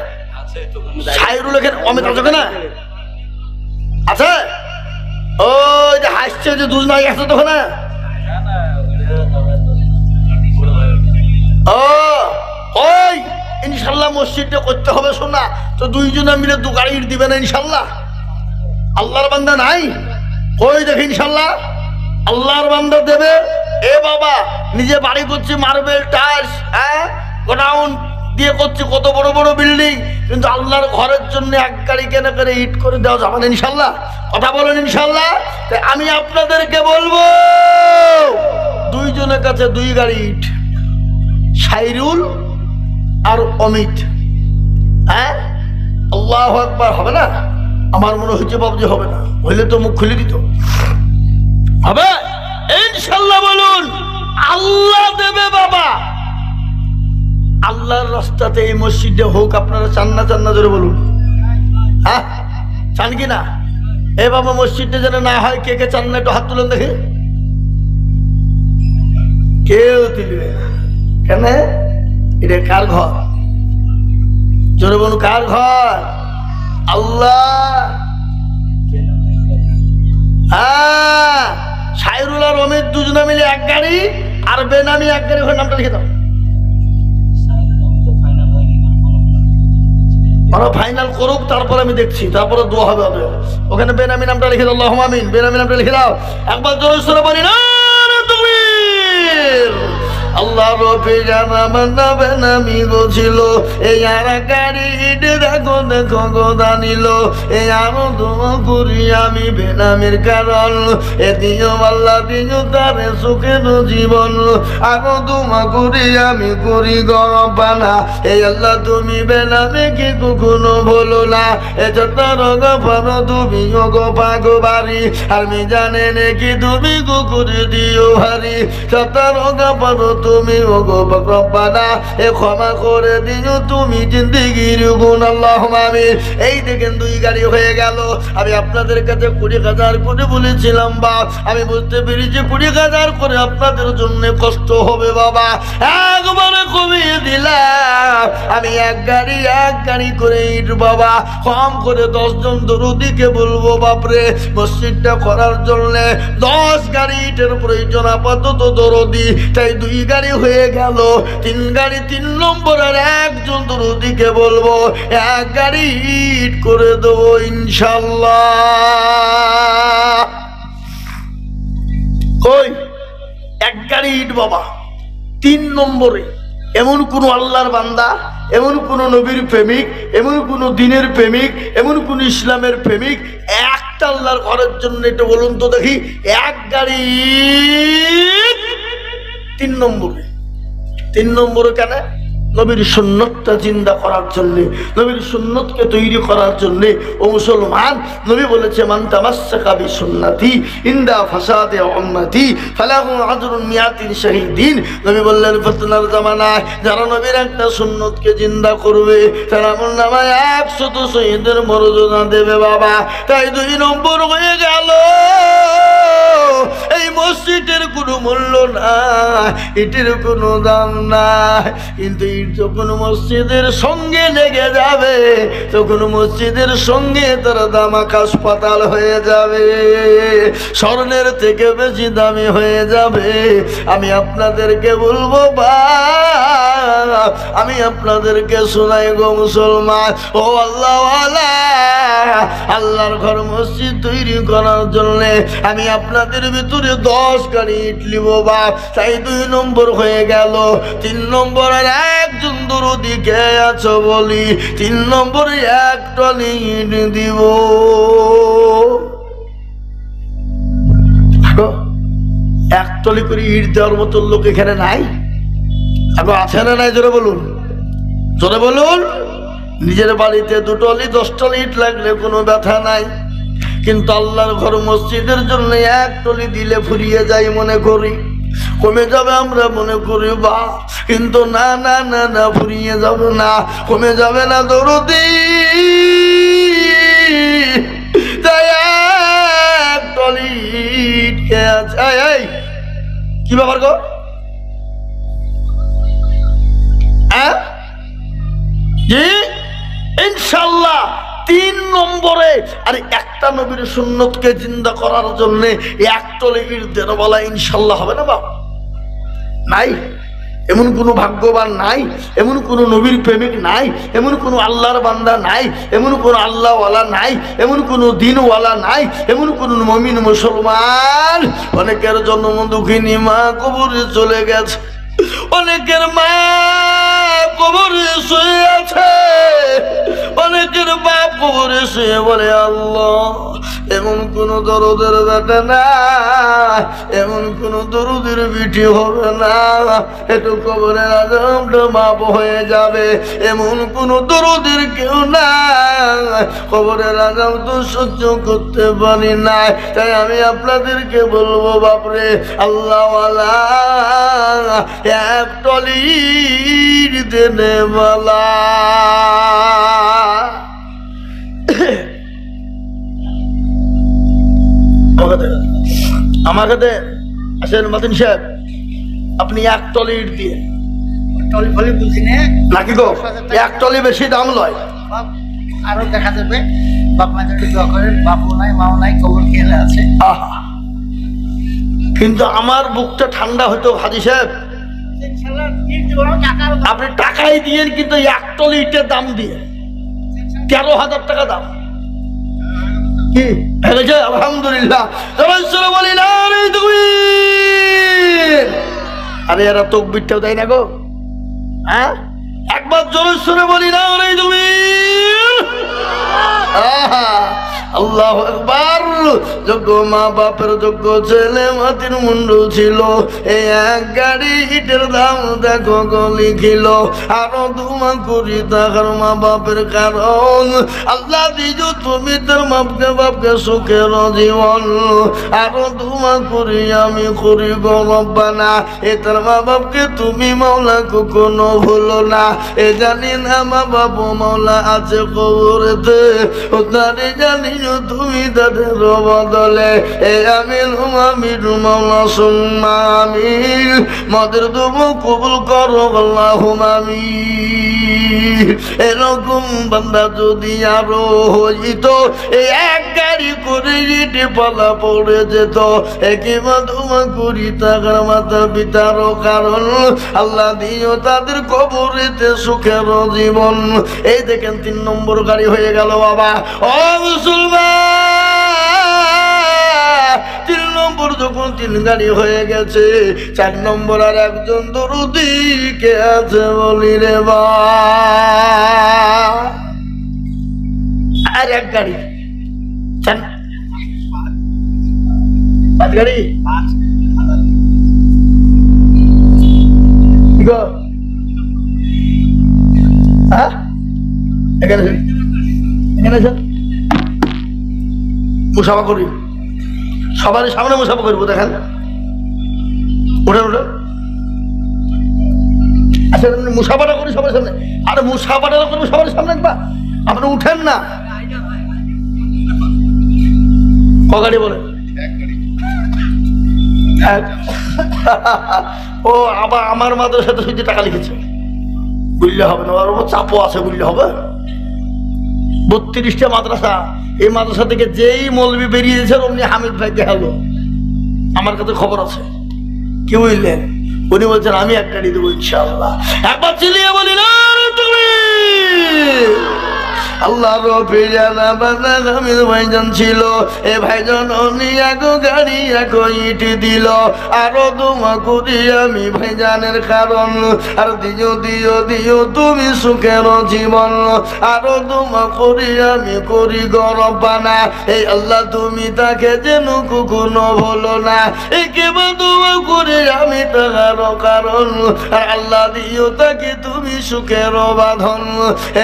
সাইরুল এখানে, অমিত আছে না? আছে? ওই যে হাসছে যে 2 নাই আছে তো ওখানে। ও ওই ইনশাল্লাহ মসজিদটা করতে হবে শোনা তো। 2 জনে মিলে 2 গাড়ি দিবে না ইনশাল্লাহ? আল্লাহর বান্দা নাই? কই দেখি ইনশাল্লাহ আল্লাহর বান্দা দেবে। এ বাবা নিজে বাড়ি করছে, মার্বেল টাইলস, হ্যাঁ গোডাউন দিয়ে করছে, কত বড় বড় বিল্ডিং, কিন্তু আল্লাহর ঘরের জন্য 1 গাড়ি কেনা করে ইট করে দেওয়া যাবে না ইনশাল্লাহ? কথা বলেন ইনশাল্লাহ? তাই আমি আপনাদেরকে বলবো 2 জনের কাছে 2 গাড়ি ইট, সাইরুল আর অমিত। হ্যাঁ আল্লাহু আকবার। হবে না? আমার মনে হচ্ছে বাবজি হবে না, হইলে তো মুখ খুলে দিত। হবে ইনশাল্লাহ? বলুন আল্লাহ দেবে বাবা। আল্লাহর রাস্তাতে এই মসজিদে হোক, আপনারা চান না? চান না? জোরে বলুন। হ্যাঁ চান কি না? এ বাবা মসজিদটা যেন না হয়, কে কে চান না? একটু হাত তুলেন দেখি। কেউ তুলবে না। কেন? এটা কার ঘর? জোরে বলুন কার ঘর? আল্লাহ হ্যাঁ, সাইরুল আর অমিত দুজনে মিলে এক গাড়ি, আর বেনামি এক গাড়ি। ওখানে নামটা লিখে দাও। ওরা ফাইনাল করুক, তারপর আমি দেখছি, তারপরে দোয়া হবে। ওখানে বেনামি নামটা লিখে দাও। আল্লাহুম্মা আমিন। বেনামি নামটা লিখে দাও। একবার জোরে সোরে বলি না তাকবীর। আল্লাহ রবে জানা মান্না বেনামি গছিল, এই আর গাড়ি ইটে দেখো দেখো গোদা নিল। এই আরো দোয়া করি আমি বেনামির কারণ, এ দিও আল্লাহ দিও তারে সুখের জীবন। আরো দোয়া করি আমি করি গরবানা, এই আল্লাহ তুমি বেনামে কি কখনো বলো না। এ যত রোগ পারো তুমি গো পাগো বাড়ি, আর মি জানে নাকি তুমি কুকুরে দিও ভারি। যত রোগ পারো তুমি ওগো রব্বানা, এ ক্ষমা করে দিও তুমি জিন্দেগির গুণ। আল্লাহুম্মা আমিন। এই দেখেন 2 গাড়ি হয়ে গেল। আমি আপনাদের কাছে 20,000 করে বলেছিলাম বাপ, আমি বুঝতে পেরেছি 20,000 করে আপনাদের জন্য কষ্ট হবে বাবা, একবারে কমিয়ে দিলাম। আমি এক গাড়ি করে ইট বাবা, কম করে 10 জন দরুদিকে বলবো বাপরে মসজিদটা করার জন্য 10 গাড়ি ইটের প্রয়োজন আপাতত দরদি। তাই 2 গাড়ি হয়ে গেল, 3 গাড়ি, 3 নম্বরের একজন দরুদিকে বলবো 1 গাড়ি ইট করে দেবো ইনশাল্লাহ। কই 1 গাড়ি ইট বাবা। 3 নম্বরে এমন কোন আল্লাহর বান্দা, এমন কোন নবীর প্রেমিক, এমন কোন দিনের প্রেমিক, এমন কোন ইসলামের প্রেমিক একটা আল্লাহর ঘরের জন্য এটা বলুন তো দেখি। 1 গাড়ি 3 নম্বরে। 3 নম্বরে কেন? নবীর সুন্নতটা জিন্দা করার জন্য, নবীর সুন্নতকে তৈরি করার জন্য। ও মুসলমান, নবী বলেছে মান তামাসসাকা বিসুন্নতি ইনদা ফাসাদে উম্মতি ফালাহু আজরুন মিয়াতিন শাহীদিন। নবী বললেন ফিতনার জামানায় যারা নবীর একটা সুন্নতকে জিন্দা করবে তারা আমলনামায় 100 শহীদের মর্যাদা দেবে বাবা। তাই 2 নম্বর হয়ে গেল। এই মসজিদের কোনো মূল্য নাই, এটির কোনো দাম নাই, কিন্তু ইট যখন মসজিদের সঙ্গে লেগে যাবে তখন মসজিদের সঙ্গে তার দাম আকাশ পাতাল হয়ে যাবে, স্বর্ণের থেকে বেশি দামি হয়ে যাবে। আমি আপনাদেরকে বলবো আমি আপনাদেরকে শোনাই গো মুসলমান, ও আল্লাহওয়ালা, আল্লাহর ঘর মসজিদ তৈরি করার জন্য আমি আপনাদের ভিতরে 10 গাড়ি ইট লিব বাপ। তাই 2 নম্বর হয়ে গেল। 3 নম্বরের একজন দরদি কে আছো বলি, 3 নম্বরে 1 টলি ইট দিব। 1 টলি করে ইট দেওয়ার মতো লোক এখানে নাই? আগে আছে না নাই? জোরে বলুন, জোরে বলুন। নিজের বাড়িতে 2 টলি 10 টলি ইট লাগলে কোনো ব্যথা নাই, কিন্তু আল্লাহর ঘর মসজিদের জন্য 1 টলি দিলে ফুরিয়ে যাই মনে করি, কমে যাবে আমরা মনে করি বা, কিন্তু না না না না, ফুরিয়ে যাবে না, কমে যাবে না দরদি। তাই 1 টলি ইট কে আছে? এই কি ব্যাপার গো? জি ইনশাল্লাহ 3 নম্বরে। আর একটা নবীর সুন্নতকে জিন্দা করার জন্য 1 টলি ইট দেন বলা ইনশাল্লাহ হবে না বাবা? নাই, এমন কোনো ভাগ্যবান নাই, এমন কোনো নবীর প্রেমিক নাই, এমন কোনো আল্লাহর বান্দা নাই, এমন কোনো আল্লাহওয়ালা নাই, এমন কোনো দিনওয়ালা নাই, এমন কোনো মুমিন মুসলমান। অনেকের জন্ম দুঃখিনী মা কবরে চলে গেছে, অনেকের মা কবরে শুয়ে আছে, অনেকের বাপ কবরে শুয়ে বলে আল্লাহ এমন কোন দরদের বেটা না, এমন কোন দরুদের বিটি হবে না, একটু কবরের আযাবটা মাপ হয়ে যাবে, এমন কোন দরুদের কেউ না, কবরের আযাব তো সহ্য করতে পারি না। তাই আমি আপনাদেরকে বলবো বাপরে আল্লাহওয়ালা 1 টলি দেনে বলা। আমাকে দেন, আসেন মাতিন সাহেব, আপনি 1 টলি ইট দিয়ে। টলি ফলি বুঝি না নাকি গো? 1 টলি বেশি দাম লয়, আরো দেখা যাবে বাপ মা যদি দোয়া করেন, বাপও নাই মাও নাই, কবর খেলে আছে। আহা, কিন্তু আমার বুকটা ঠান্ডা হতো হাজি সাহেব, আপনি টাকাই দিয়েন কিন্তু একটল ইটের দাম দিয়ে 13,000 টাকা দাম। কি হয়েছে? আলহামদুলিল্লাহ। বলি না আরে এরা তকবীরটাও দেয় না গো, হ্যাঁ? একবার জোরে শুনে বলি না রে তুমি। আল্লাহু আকবার। যোগ্য মা বাপের যোগ্য ছেলে মাটির মুন্ডু ছিল, এই এক গাড়ি ইটের দাম দেখো গলি খিল। আরো দুমা করি তাকার মা বাপের কারণ, আল্লাহ দিজ তুমি তোর বাপকে বাপকে সুখের জীবন। আরো দুমা করি আমি করি গো রব্বানা, এ তোর মা বাপকে তুমি মাওলা কখনো ভুলো না। এ জানি না মা বাবু মাওলা আছে কবরেতে, ও তারে জানি তুমি তাদের বদলে। এ আমিন আমিন মাওলা সুম্মা আমিন, মদের দুবো কবুল করো আল্লাহুম্মা আমিন। এরকম বান্দা যদি আরো হইতো, এই এক গাড়ি করে ইটে পালা পড়ে যেত। একই মাধুমা করি তাকার মাতা পিতার কারণ, আল্লাহ দিও তাদের কবরেতে সুখের জীবন। এই দেখেন 3 নম্বর গাড়ি হয়ে গেল বাবা। ও মুসলমান, 3 নম্বর যখন 3 গাড়ি হয়ে গেছে, 4 নম্বর আর একজন দরুদি কে আছে বলি রে বা। আর এক গাড়ি, 5 গাড়ি গো। হ্যাঁ, এখানে মুসাফা করি, সবার সামনে মুসাফা করবো। দেখেন ওঠেন ওঠেন। আচ্ছা মুসাফাটা করি সবার সামনে। আরে মুসাফাটা করবো সবার সামনে, একবার আপনি উঠেন না। কগাড়ি বলে? ও আবার আমার মাদ্রাসাতে শুধু টাকা লিখেছে, বুঝলে হবে না, ওর উপর চাপও আছে, বুঝলে হবে। 32টা মাদ্রাসা, এই মাদ্রাসা থেকে যেই মৌলবি বেরিয়েছে অমনি হামিদ ভাই দেখা হলো, আমার কাছে খবর আছে। কি বুঝলেন? উনি বলছেন আমি এক গাড়ি দেবো ইনশাআল্লাহ। একবার চিলিয়ে বলি না তুমি। আল্লাহর ফিরানা বান্দা হামিদ ভাইজান ছিল, এ ভাইজান উনি এক গাড়ি এক ইট দিল। আরো দুমা করি আমি ভাইজানের কারণ, আর দিও দিও দিও তুমি সুখের জীবন। আরো দুমা করি আমি করি গরবানা, এই আল্লাহ তুমি তাকে যেন কখনো ভুলো না। এই কেবল দুমা করি আমি টাকার কারণ, আর আল্লাহ দিও তাকে তুমি সুখের বাঁধন।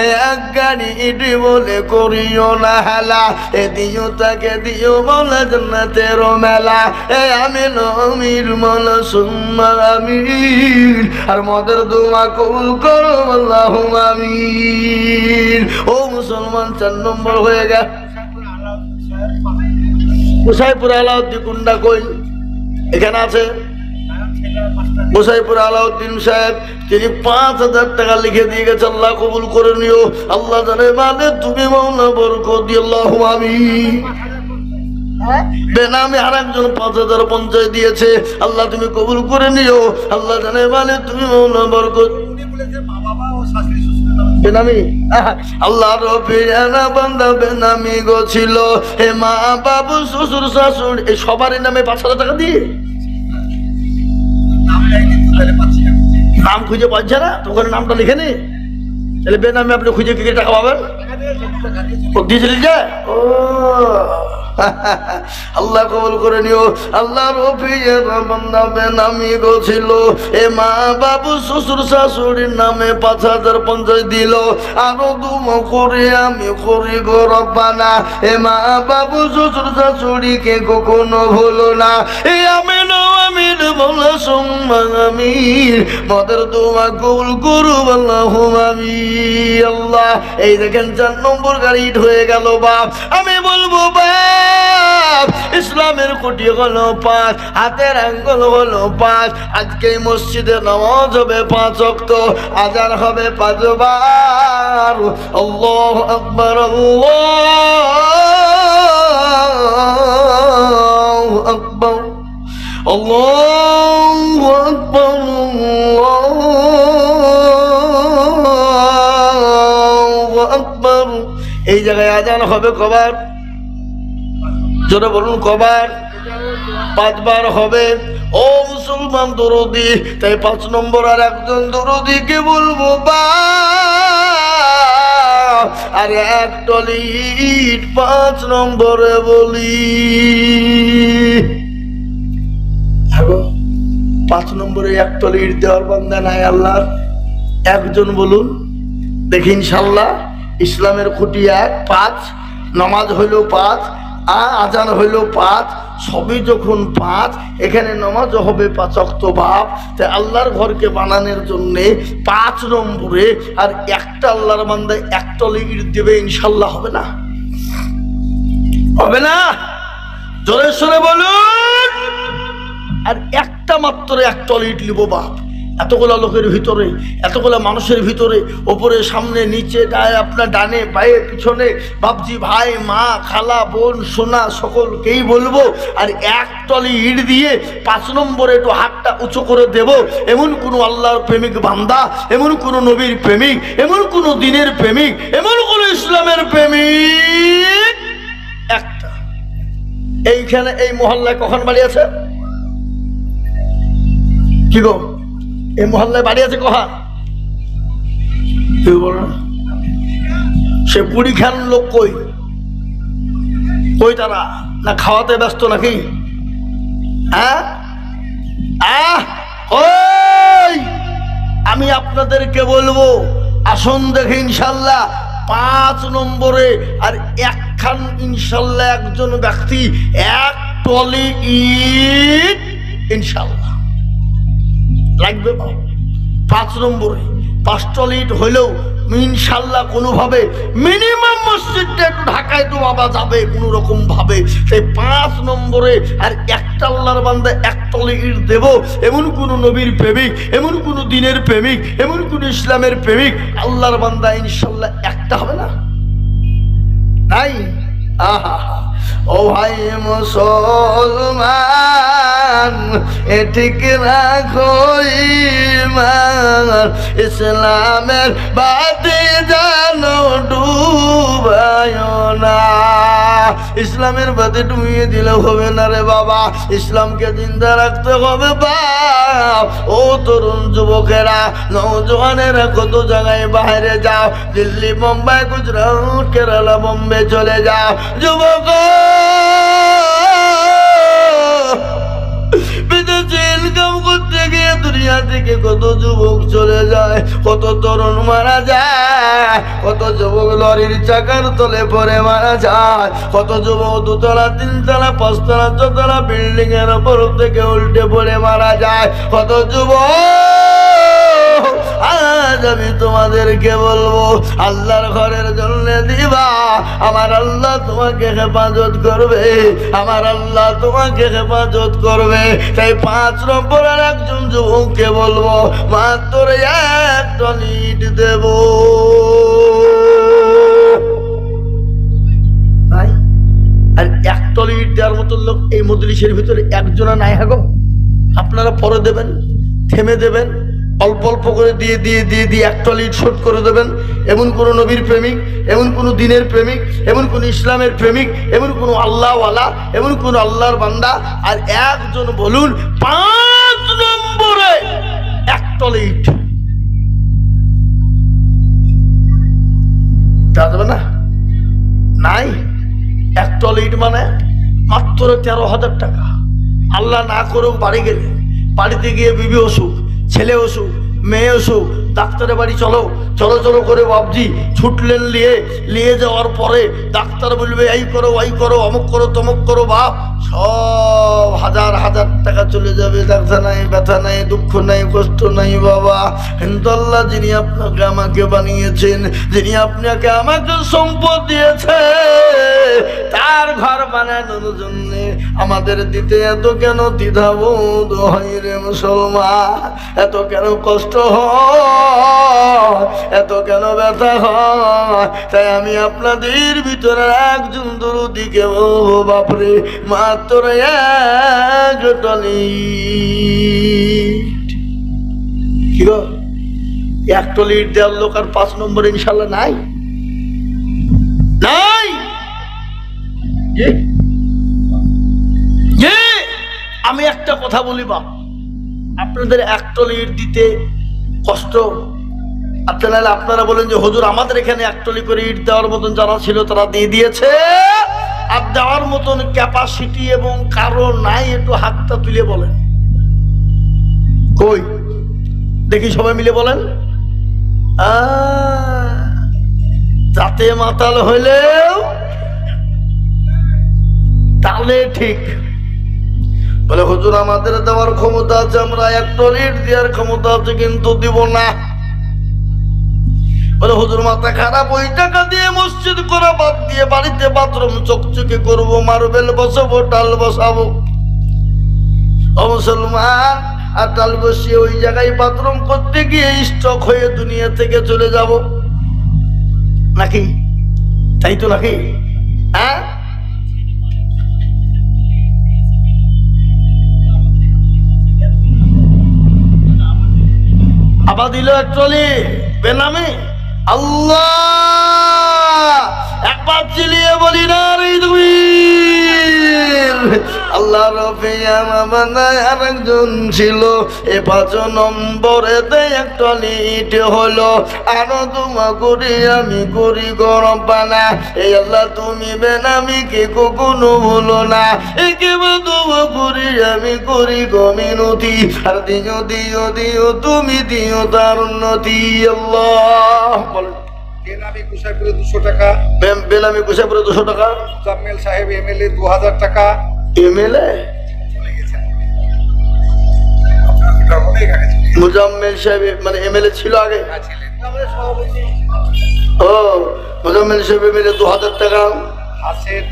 এ এক গাড়ি ইট বলে করিও না হেলা, এ দিও তাকে দিও বলে জান্নাতের মেলা। এ আমিন আমির মাওলা সুম্মা আমিন, আর মদের দোয়া কবুল করো আল্লাহুম্মা আমিন। ও মুসলমান, 4 নম্বর হয়ে গেল। গোসাইপুর আলাউদ্দিন কুন্ডা কই? এখানে আছে গোসাইপুর আলাউদ্দিন সাহেব, তিনি 5,000 টাকা লিখে দিয়ে গেছে। আল্লাহ কবুল করে নিও। আল্লাহ জানে মানে তুমি মাওলা বরকত দিও আল্লাহুম্মা আমিন। বেনামে আর একজন 5,050 দিয়েছে, আল্লাহ তুমি কবুল করে নিও। আল্লাহ জানে মানে তুমি মাওলা বরকত। বেনামি আল্লাহ রবিরানা বান্দা বেনামি গো ছিল, হে মা বাবু শ্বশুর শাশুড়ি এই সবারই নামে 5,000 টাকা দিয়ে নাম খুঁজে পাচ্ছে না, তো ওখানে নামটা লিখে নি, তাহলে বেনামে আপনি খুঁজে কি টাকা পাবেন? ও দিয়েছিলেন যে ও আল্লাহ কবুল করে নিও। আল্লাহ বান্দা বেনামি গো ছিল, এ মা বাবু শ্বশুর শাশুড়ির নামে 5,050 দিল। আরো দুম করে আমি করি গো রব্বানা, এ মা বাবু শ্বশুর শাশুড়িকে কখনো ভুলো না। এ আমিন আমিন বলা সুম্মা আমিন, মদের দোয়া কবুল করু আল্লাহুম্মা আমিন। আল্লাহ এই দেখেন 4 নম্বর গাড়ি হয়ে গেল বাপ। আমি বলবো বাপ বাপ, ইসলামের খুঁটি হলো 5, হাতের আঙ্গুল হলো 5। আজকে এই মসজিদে নামাজ হবে 5 ওয়াক্ত, আজান হবে 5 বার। আল্লাহু আকবার, আল্লাহু আকবার, আল্লাহু আকবার, আল্লাহু আকবার। এই জায়গায় আজান হবে কবার? জোরে বলুন কবার? 5 বার হবে। ও মুসলমান দরদি, তাই 5 নম্বর আর একজন দরদিকে বলবো বা আর এক টলিট 5 নম্বরে বলি। 5 নম্বরে এক টলিট দেওয়ার বান্দা নাই আল্লাহর? একজন বলুন দেখি ইনশাল্লাহ। ইসলামের খুঁটি 1, 5, নামাজ হইল 5, আজান হইল 5, সবই যখন 5, এখানে নামাজও হবে 5 ওয়াক্ত বাপ। তাই আল্লাহর ঘরকে বানানোর জন্য 5 নম্বরে আর একটা আল্লাহর বান্দা এক টলি ইট দেবে, ইনশাল্লাহ হবে না? হবে না? জোরে সোরে বলুন। আর একটা মাত্র এক টলি ইট লিব বাপ, এতগুলা লোকের ভিতরে, এতগুলা মানুষের ভিতরে, ওপরে সামনে নিচে আপনার ডানে বায়ে পিছনে, বাপজি ভাই মা খালা বোন সোনা সকলকেই বলবো আর এক টলি ইট দিয়ে 5 নম্বরে একটু হাতটা উঁচু করে দেব। এমন কোনো আল্লাহর প্রেমিক বান্দা, এমন কোনো নবীর প্রেমিক, এমন কোনো দিনের প্রেমিক, এমন কোনো ইসলামের প্রেমিক একটা এইখানে এই মহল্লায় কখন বাড়ি আছে? কি গো, এই মহল্লায় বাড়ি আছে কখন? কেউ বলো না। সে 20 খান লোক কই কই তারা? না খাওয়াতে ব্যস্ত নাকি? হ্যাঁ ওই আমি আপনাদেরকে বলবো, আসুন দেখে ইনশাল্লাহ 5 নম্বরে আর একখান ইনশাল্লাহ একজন ব্যক্তি এক টলি ইট ইনশাল্লাহ লাগবে। 5 নম্বরে 5 টলি ইট হইলেও ইনশাল্লাহ কোনোভাবে মিনিমাম মসজিদটা একটু ঢাকায় তো বাবা যাবে কোনো রকম ভাবে। সেই 5 নম্বরে আর একটা আল্লাহর বান্দা এক টলি ইট দেব। এমন কোন নবীর প্রেমিক, এমন কোন দিনের প্রেমিক, এমন কোন ইসলামের প্রেমিক আল্লাহর বান্দা ইনশাল্লাহ একটা হবে না? নাই? আহা ও ভাই মুসলমান, এ ঠিক রাখো ঈমান, ইসলামের বাতি জানো ডুবায় না। ইসলামের বাতি ডুবিয়ে দিলে হবে না রে বাবা, ইসলামকে জিন্দা রাখতে হবে বাপ। ও তরুণ যুবকেরা, নওজওয়ানেরা কত জায়গায় বাইরে যাও, দিল্লি মুম্বাই গুজরাট কেরালা বোম্বে চলে যাও। যুবক বিদেশে ইনকাম করতে গিয়ে দুনিয়া থেকে কত যুবক চলে যায়, কত তরুণ মারা যায়, কত যুবক লরির চাকার তলে পড়ে মারা যায়, কত যুবক 2 তলা 3 তলা 5 তলা 6 তলা বিল্ডিং এর উপর থেকে উল্টে পড়ে মারা যায়, কত যুবক। আজ আমি তোমাদেরকে বলবো, আল্লাহর ঘরের জন্য দিবা, আমার আল্লাহ তোমাকে হেফাজত করবে, আমার আল্লাহ তোমাকে হেফাজত করবে। তাই 5 নম্বর আর একজন যুবককে বলবো, মাত্র এক টলি ইট দেব। আর এক টলি ইট দেওয়ার মতো লোক এই মজলিসের ভিতরে একজনা নাই। হাগো আপনারা পরে দেবেন, থেমে দেবেন, অল্প অল্প করে দিয়ে দিয়ে দিয়ে দিয়ে এক টলি ইট শোধ করে দেবেন। এমন কোন নবীর প্রেমিক, এমন কোন দিনের প্রেমিক, এমন কোন ইসলামের প্রেমিক, এমন কোন আল্লাহওয়ালা, এমন কোন আল্লাহর বান্দা আর একজন বলুন 5 নম্বরে এক টলি ইট যাবে না? নাই? এক টলি ইট মানে মাত্র 13,000 টাকা। আল্লাহ না করুক বাড়ি গেলে, বাড়িতে গিয়ে বিবি অসুখ, ছেলে অসুখ, মেয়ে অসুখ, ডাক্তারের বাড়ি চলো, চলো চলো করে বাবজি ছুটলেন। নিয়ে যাওয়ার পরে ডাক্তার বলবে এই করো ওই করো অমুক করো তমুক করো, বাপ সব হাজার হাজার টাকা চলে যাবে। ব্যথা নাই, ব্যথা নাই, দুঃখ নাই, কষ্ট নাই বাবা। কিন্তু আল্লাহ যিনি আপনাকে আমাকে বানিয়েছেন, যিনি আপনাকে আমাকে সম্পদ দিয়েছে, তার ঘর বানানোর জন্য আমাদের দিতে এত কেন দ্বিধাবোধ হয় রে মুসলমান? এত কেন কষ্ট হয়, এত কেন ব্যথা হয়? তাই আমি আপনাদের ভিতরে একজন দরদিকে বলবো, বাপরে মাত্র একটলি কি গো, একটলি ইট দেওয়ার লোক আর 5 নম্বর ইনশাল্লাহ নাই, নাই। আমি একটা কথা বলি বাপ, আপনাদের একটলি ইট দিতে কষ্ট, আপনারা আপনারা বলেন যে হুজুর আমাদের এখানে একটলি করে ইট দেওয়ার মতন যারা ছিল তারা দিয়ে দিয়েছে, আর দেওয়ার মতন ক্যাপাসিটি এবং কারো নাই। একটু হাতটা তুলে বলেন কই দেখি, সবাই মিলে বলেন। যাতে মাতাল হইলেও তাহলে ঠিক বলে হুজুর আমাদের দেওয়ার ক্ষমতা আছে, আমরা একটা ইট দেওয়ার ক্ষমতা আছে কিন্তু দিব না। বলে হুজুর মাথা খারাপ, ওই টাকা দিয়ে মসজিদ করা বাদ দিয়ে বাড়িতে বাথরুম চকচকে করবো, মার্বেল বসাবো, টাল বসাবো। ও মুসলমান, আর টাল বসিয়ে ওই জায়গায় বাথরুম করতে গিয়ে স্টক হয়ে দুনিয়া থেকে চলে যাব নাকি? তাই তো নাকি? হ্যাঁ, আবার দিল একটলি বেনামে। আল্লাহ একবার চিলিয়ে বলি না রে তুমি, আল্লাহ রফিয়াম বানায় আরেকজন ছিল, এ 5 নম্বরে একটা ইট হলো। আরো তোমা করি আমি করি গরম পানা, এই আল্লাহ তুমি বেনামি কে কখনো ভুলো না। একেবে তোমা করি আমি করি গমিনতি, আর দিও দিও দিও তুমি দিও তার উন্নতি। আল্লাহ বলেন। বেনামি কুশাইপুরে 200 টাকা, বেনামি কুশাইপুরে 200 টাকা, মুজাম্মেল সাহেব এমএলএ 2000 টাকা। এমএলএ মুজাম্মেল সাহেব মানে এমএলএ ছিল আগে? ও মুজাম্মেল সাহেব এমএলএ 2000 টাকা। হাসেন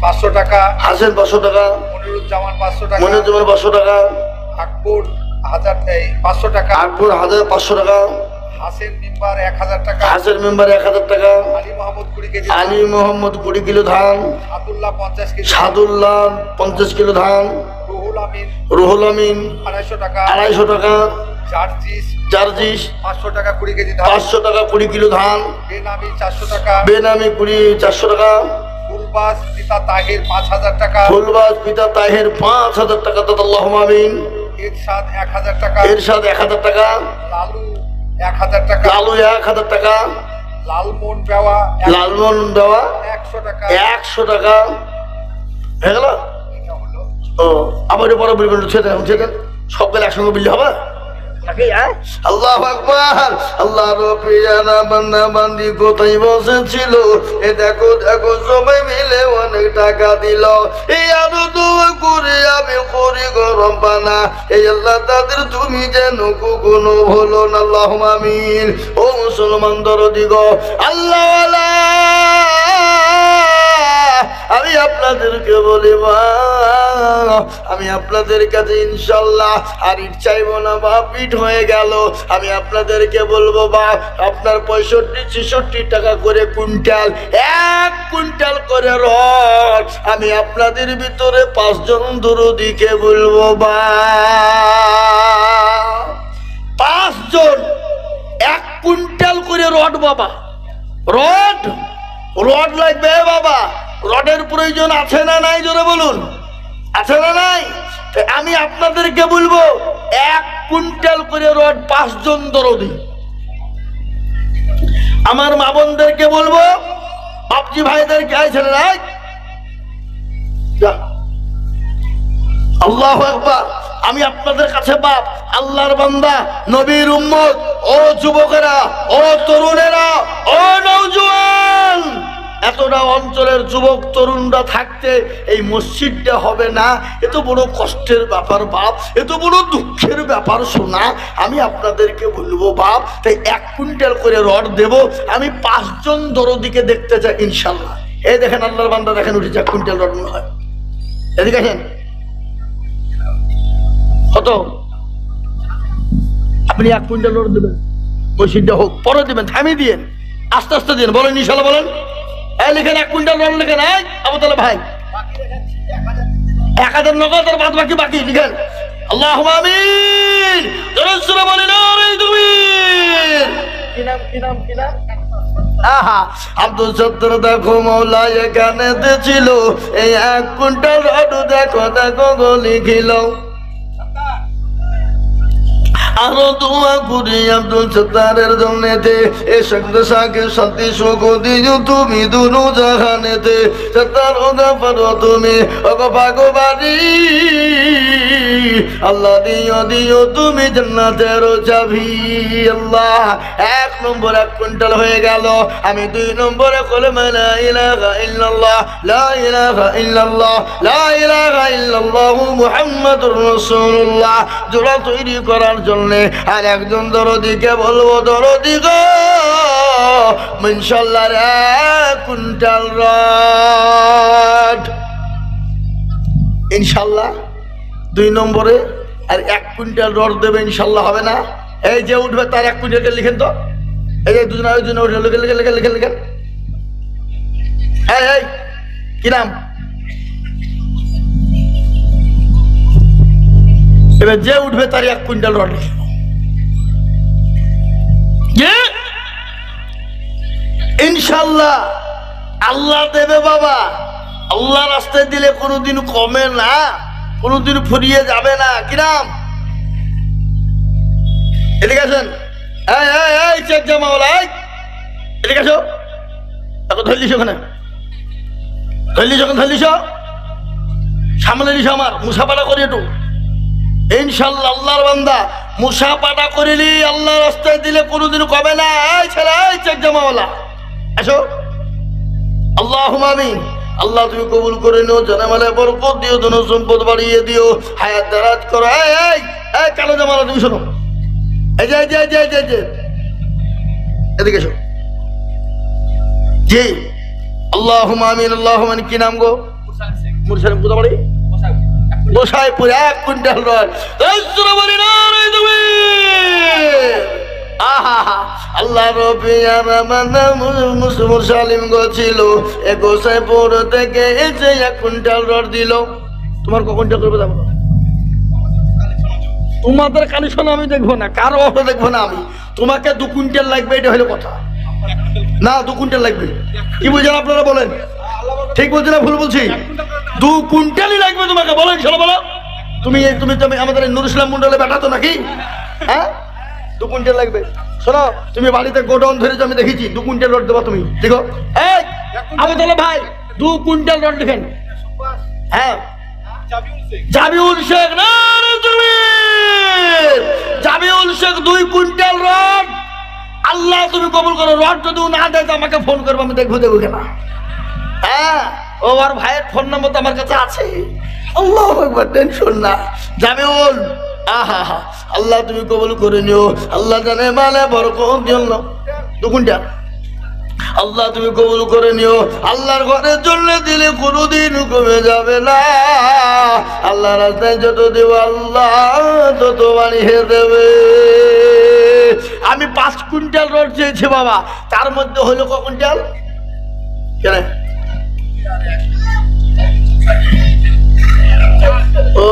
500 টাকা, হাসেন 500 টাকা, মনিরুজ্জামান 500 টাকা, মনিরুজ্জামান 500 টাকা, আকবর 500 টাকা, আকবর 1500 টাকা, হাসেন মেম্বার 1000 টাকা, হাসেন মেম্বার 1000 টাকা, আলী মোহাম্মদ 20 কেজি, আলী মোহাম্মদ 20 কিলো ধান, সাদুল্লাহ 50 কেজি, সাদুল্লাহ 50 কিলো ধান, রুহুল আমিন 250 টাকা, 250 টাকা, জার্জিস 500 টাকা 20 কেজি ধান, 500 টাকা 20 কিলো ধান, বেনামি 400 টাকা, বেনামি 400 টাকা, ফুলবাস পিতা তাহির 5000 টাকা, ফুলবাস পিতা তাহির 5000 টাকা। আল্লাহুম্মা আমিন। এরশাদ 1000 টাকা, এরশাদ 1000 টাকা, লালু 1000 টাকা, লালু 1000 টাকা, লালমোহন বেওয়া লালমোহন দেওয়া 100 টাকা, 100 টাকা হয়ে গেল। ও আবার পরে বলবেন ছেড়ে সবগুলো একসঙ্গে বললে হবে নাকি? আল্লাহু আকবার। আল্লাহ রব্বিয়ানা বান্দা বান্দি কোথায় বসেছিল, এ দেখো দেখো সবাই মিলে অনেক টাকা দিল। এই আরো দোয়া করে আমি করি গরম পানা, এই আল্লাহ তাদের তুমি যেন কখনো ভুলো না। আল্লাহুম্মা আমিন। ও মুসলমান দরদি গো, আল্লাহ আমি আপনাদেরকে বলি আমি আপনাদের কাছে ইনশাল্লাহ আর ইট চাইবো না, বা পিঠ হয়ে গেল। আমি আপনাদেরকে বলবো বা আপনার 65-66 টাকা করে কুইন্টাল, 1 কুইন্টাল করে রড আমি আপনাদের ভিতরে 5 জন দরদিকে বলবো বা 5 জন 1 কুইন্টাল করে রড। বাবা রড রড লাগবে বাবা, রডের প্রয়োজন আছে না নাই? জোরে বলুন, আছে না নাই? আমি আপনাদেরকে বলবো 1 কুইন্টাল করে রড 5 জন দরদি। আমার মা বোনদেরকে বলবো, বাপজি ভাইদেরকে আইছেন নাই, আল্লাহু আকবার। আমি আপনাদের কাছে বাপ, আল্লাহর বান্দা, নবীর উম্মত, ও যুবকেরা, ও তরুণেরা, ও নওজোয়ান, এতটা অঞ্চলের যুবক তরুণরা থাকতে এই মসজিদটা হবে না, এত বড় কষ্টের ব্যাপার বাপ, এত বড় দুঃখের ব্যাপার শোনা। আমি আপনাদেরকে বলবো বাপ, তাই 1 কুইন্টাল করে রড দেব। আমি 5 জন দরদিকে দেখতে চাই ইনশাল্লাহ। এই দেখেন আল্লাহর বান্দা, দেখেন উঠেছে 1 কুইন্টাল রড মনে হয়। এদিকে আসেন। কত? আপনি 1 কুইন্টাল রড দেবেন, মসজিদটা হোক, পরে দেবেন, থামিয়ে দিয়ে আস্তে আস্তে দিন। বলেন ইনশাল্লাহ, বলেন। এই লিখেন 1 কুইন্টাল রড লিখেন। এই আবু তালেব ভাই, 1000 নগদ আর বাদ বাকি বাকি লিখেন। আল্লাহুম্মা আমিন। জোরে জোরে বলেন নারে তাকবীর। কি নাম? আহা, আব্দুল সত্তর দেখো মৌলা এখানে ছিল, এই 1 কুইন্টাল রড দেখো গো লিখিল। আরো দোয়া করি আব্দুল সত্তারের জন্যতে, এ শব্দ সাকে শান্তি সুখ দিও তুমি দুনু জাহানেতে। সত্তার ও গাফার তুমি ও ভাগবাড়ি, আল্লাহ দিও তুমি জান্নাতের চাবি। আল্লাহ 1 নম্বর 1 কুইন্টাল হয়ে গেল। আমি 2 নম্বরে কলেমা লা ইলাহা ইল্লাল্লাহ, লা ইলাহা ইল্লাল্লাহ, লা ইলাহা ইল্লাল্লাহু মুহাম্মাদুর রাসূলুল্লাহ জোড়া তৈরি করার জন্য আর একজন দরদিকে বলবো, দরদি গো ইনশাআল্লাহ 1 কুইন্টাল রড ইনশাআল্লাহ 2 নম্বরে আর 1 কুইন্টাল রড দেবে ইনশাআল্লাহ। হবে না? এই যে উঠবে তার 1 কুইন্টাল লিখেন তো। এই যে দুজন উঠে লিখেন। এই কি নাম? এবার যে উঠবে তার 1 কুইন্টাল রড লিখে। ইনশাআল্লাহ আল্লাহ দেবে বাবা। আল্লাহ রাস্তায় দিলে কোনোদিন কমে না, কোনোদিন ফুরিয়ে যাবে না। কি নাম? এদিকে আসেন। এই চেক জামাওয়ালা, এদিকে আসো। এখন ধরলিস ওখানে, ধরলিস সামনে নিস আমার মুসাফাটা করি একটু ইনশাআল্লাহ। আল্লাহর বান্দা মুসাফাটা করিলি আল্লাহ রাস্তায় দিলে কোনোদিন কমে না। এই ছেলে, এই চেক জামাওয়ালা আসো। আল্লাহুম্মা আমিন। আল্লাহ তুমি কবুল করে নিও, জানামালে বরকত দিও, ধন সম্পদ বাড়িয়ে দিও, হায়াত দারাজ করো। এই কালো জামালা তুমি শোনো। এই যে এদিকে এসো। জি আল্লাহুম্মা আমিন। আল্লাহুম্মা আমিন। কি নাম গো? মুরসালিম। কোথা বাড়ি? গোসাইপুর। 1 quintal rod. আল্লাহ মুরসালিম গো ছিল এ গোসাইপুর থেকে এসে 1 কুইন্টাল রড দিল। তোমার ক কুইন্টাল করবে যাবো? তোমাদের কালেকশন আমি দেখবো না, কারো অটো দেখবো না আমি। তোমাকে 2 কুইন্টাল লাগবে, এটা হলো কথা না? 2 কুইন্টাল লাগবে। কি বুঝেন আপনারা? বলেন ঠিক বলছি না ভুল বলছি? 2 কুইন্টালই লাগবে তোমাকে। বলেন চলো, বলো। তুমি আমাদের নুর ইসলাম মন্ডলে বেটা তো নাকি? হ্যাঁ, 2 কুইন্টাল লাগবে। শোনো, তুমি বাড়িতে গোডাউন ধরেছো, আমি দেখেছি। 2 কুইন্টাল রড দেবো তুমি, দেখো। এই আবু তালেব ভাই, 2 কুইন্টাল রড লিখেন। হ্যাঁ, জাবিউল শেখ। না তুমি জাবিউল শেখ 2 কুইন্টাল রড। আল্লাহ তুমি কবুল করো। রড যদি না দেয় আমাকে ফোন করবো, আমি দেখবো কেনা। হ্যাঁ, ও আর ভাইয়ের ফোন নম্বর তো আমার কাছে আছে। আল্লাহু আকবার, টেনশন না। জামিউল, আহা আল্লাহ তুমি কবুল করে নিও। আল্লাহ জানে মানে বরকত দিও। 2 কুইন্টাল আল্লাহ তুমি কবুল করে নিও। আল্লাহর ঘরের জন্য দিলে কোনোদিন কমে যাবে না। আল্লাহ রাস্তায় যত দেব আল্লাহ তত বাড়িয়ে দেবে। আমি 5 কুইন্টাল রড চেয়েছি বাবা, তার মধ্যে হলো ক কুইন্টাল? কেন? ও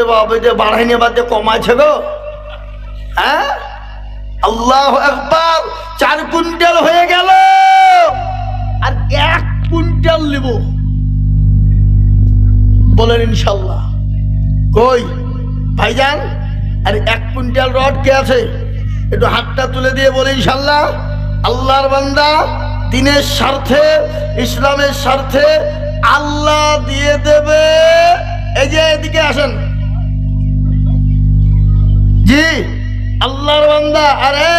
এ বাবা, যে বাড়াইনি বাদ দিয়ে কমাইছে গো। হ্যাঁ, আল্লাহু আকবার। 4 কুইন্টাল হয়ে গেল। আর 1 কুইন্টাল নিব। বলেন ইনশাল্লাহ। কই ভাইজান? আর 1 কুইন্টাল রড কে আছে? একটু হাতটা তুলে দিয়ে বলে ইনশাল্লাহ। আল্লাহর বান্দা, দিনের স্বার্থে, ইসলামের স্বার্থে আল্লাহ দিয়ে দেবে। এই যে এদিকে আসেন। জি আল্লাহর বান্দা। আরে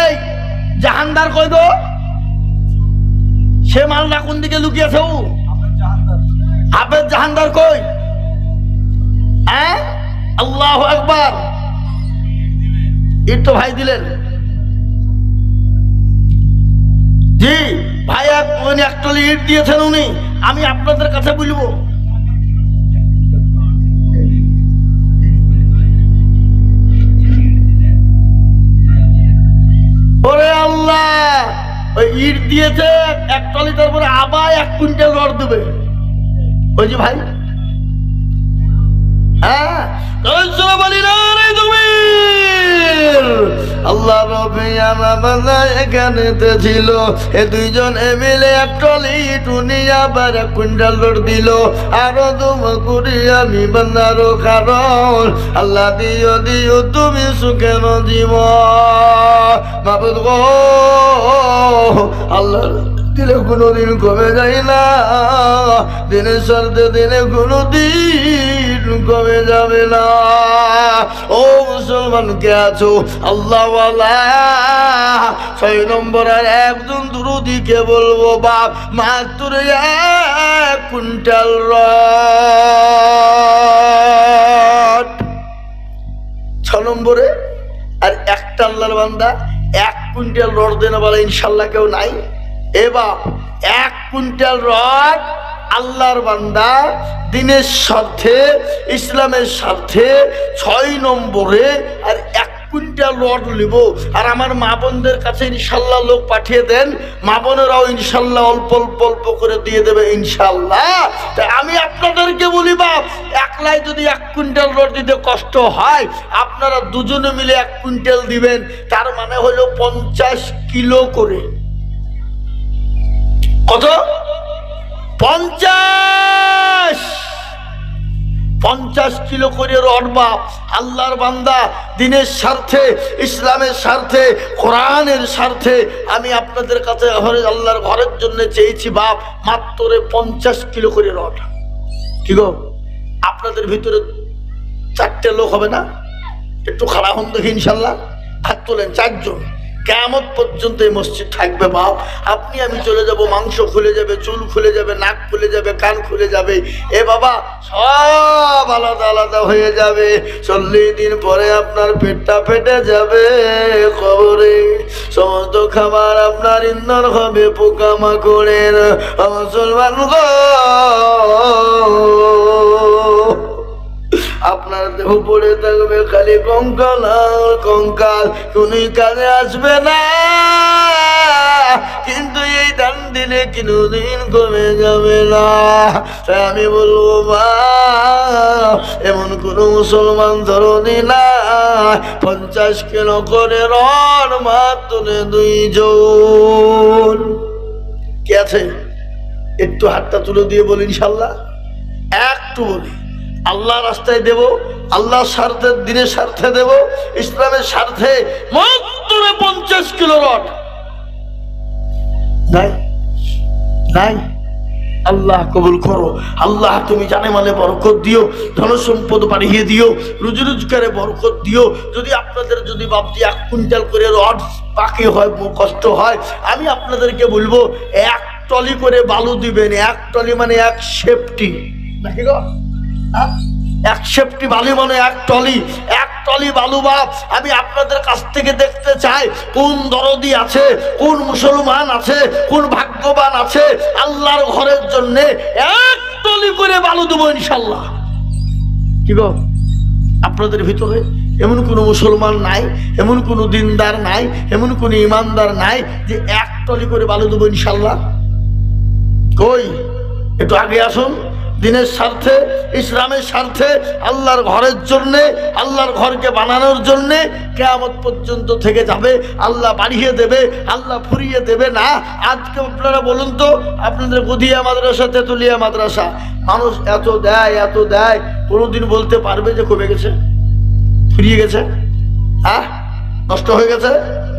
জাহানদার কই গো? সে মালটা কোন দিকে লুকিয়েছে? ও হাফেজ জাহানদার কই? হ্যাঁ, আল্লাহু আকবার। ইট তো ভাই দিলেন। জি ভাই, উনি একটলি ইট দিয়েছেন উনি। আমি আপনাদের কাছে বলবো, ওরে আল্লাহ, ওই ইট দিয়েছে এক টলি, তারপরে আবার 1 কুইন্টাল রড দেবে। ওই যে ভাই, হ্যাঁ বলি না রে তুমি। আল্লাহ রবে আমার এখানে ছিল, এ দুইজন মিলে 1 টলি ইট উনি আবার 1 কুইন্টাল রড দিল। আরো তোমা করি আমি বান্দারও কারণ, আল্লাহ দিও দিও তুমি সুখের জীবন। মাবুদ গো, আল্লাহ দিলে কোনোদিন কমে যায় না, দিনের সাথে দিনে কোনোদিন কমে যাবে না। ও মুসলমান কে আছো আল্লাহওয়ালা, 6 নম্বর আর একজন দুরুদিকে বলবো বাপ, মাত্র 1 কুইন্টাল রড। 6 নম্বরে আর একটা আল্লাহর বান্দা 1 কুইন্টাল রড দেনা বলে ইনশাল্লাহ কেউ নাই। এবার 1 কুইন্টাল রড আল্লাহর বান্দা দিনের স্বার্থে, ইসলামের স্বার্থে 6 নম্বরে আর 1 কুইন্টাল রড নিব। আর আমার মা বোনদের কাছে ইনশাল্লাহ লোক পাঠিয়ে দেন, মা বোনেরাও ইনশাল্লাহ অল্প অল্প অল্প করে দিয়ে দেবে ইনশাল্লাহ। তাই আমি আপনাদেরকে বলি বাপ, একলাই যদি 1 কুইন্টাল রড দিতে কষ্ট হয়, আপনারা দুজনে মিলে 1 কুইন্টাল দিবেন, তার মানে হলো 50 কিলো করে। কত? 50 কিলো করে রড বাপ। আল্লাহর বান্দা দিনের স্বার্থে, ইসলামের স্বার্থে, কোরআনের স্বার্থে আমি আপনাদের কাছে আল্লাহর ঘরের জন্য চেয়েছি বাপ, মাত্র 50 কিলো করে রড। কি গো, আপনাদের ভিতরে 4টে লোক হবে না? একটু খাড়া হন দেখি ইনশাল্লাহ, হাত তোলেন। 4 জন। কিয়ামত পর্যন্ত এই মসজিদ থাকবে বাপ। আপনি আমি চলে যাব, মাংস খুলে যাবে, চুল খুলে যাবে, নাক খুলে যাবে, কান খুলে যাবে, এ বাবা সব আলাদা আলাদা হয়ে যাবে। 40 দিন পরে আপনার পেটটা ফেটে যাবে কবরে। সমস্ত খাবার আপনার ইন্ধন হবে পোকামাকড়ের। মুসলমান গো, আপনার দেহ পড়ে থাকবে খালি কঙ্কাল আর কঙ্কাল, কোনই কাজে আসবে না। কিন্তু এই দান দিলে কোনদিন কমে যাবে না। তাই আমি বলবো মা, এমন কোন মুসলমান ধরনি না 50 কিলো করে রড মাত্র 2 জন। কে আছে? একটু হাতটা তুলে দিয়ে বলি ইনশাল্লাহ। একটু বলি, আল্লাহ রাস্তায় দেব, আল্লাহর স্বার্থে, দিনের স্বার্থে দেব, ইসলামের স্বার্থে মাত্র 50 কিলো রড। নাই নাই, আল্লাহ কবুল করো। আল্লাহ তুমি জানে মালে বরকত দিও, ধন সম্পদ বাড়িয়ে দিও, রুজি রোজগারে বরকত দিও। যদি আপনাদের যদি ভাবছি 1 কুইন্টাল করে রড বাকি হয়, কষ্ট হয়, আমি আপনাদেরকে বলবো 1 টলি করে বালু দিবেন। 1 টলি মানে 1 সেফটি, নাকি গো? 1 সেফটি বালু মানে 1 টলি। 1 টলি বালু বাপ। আমি আপনাদের কাছ থেকে দেখতে চাই কোন দরদি আছে, কোন মুসলমান আছে, কোন ভাগ্যবান আছে আল্লাহর ঘরের জন্য 1 টলি করে বালু দেবো ইনশাল্লাহ। কি গো, আপনাদের ভিতরে এমন কোন মুসলমান নাই, এমন কোন দিনদার নাই, এমন কোন ইমানদার নাই যে 1 টলি করে বালু দেবো ইনশাল্লাহ? কই, একটু আগে আসুন। দিনের স্বার্থে, ইসলামের স্বার্থে, আল্লাহর ঘরের জন্যে, আল্লাহর ঘরকে বানানোর জন্যে কিয়ামত পর্যন্ত থেকে যাবে। আল্লাহ বাড়িয়ে দেবে, আল্লাহ ফুরিয়ে দেবে না। আজকে আপনারা বলুন তো, আপনাদের গদিয়া মাদ্রাসা, তেতুলিয়া মাদ্রাসা, মানুষ এত দেয়, এত দেয়, কোনোদিন বলতে পারবে যে কমে গেছে, ফুরিয়ে গেছে? হ্যাঁ, নষ্ট হয়ে গেছে?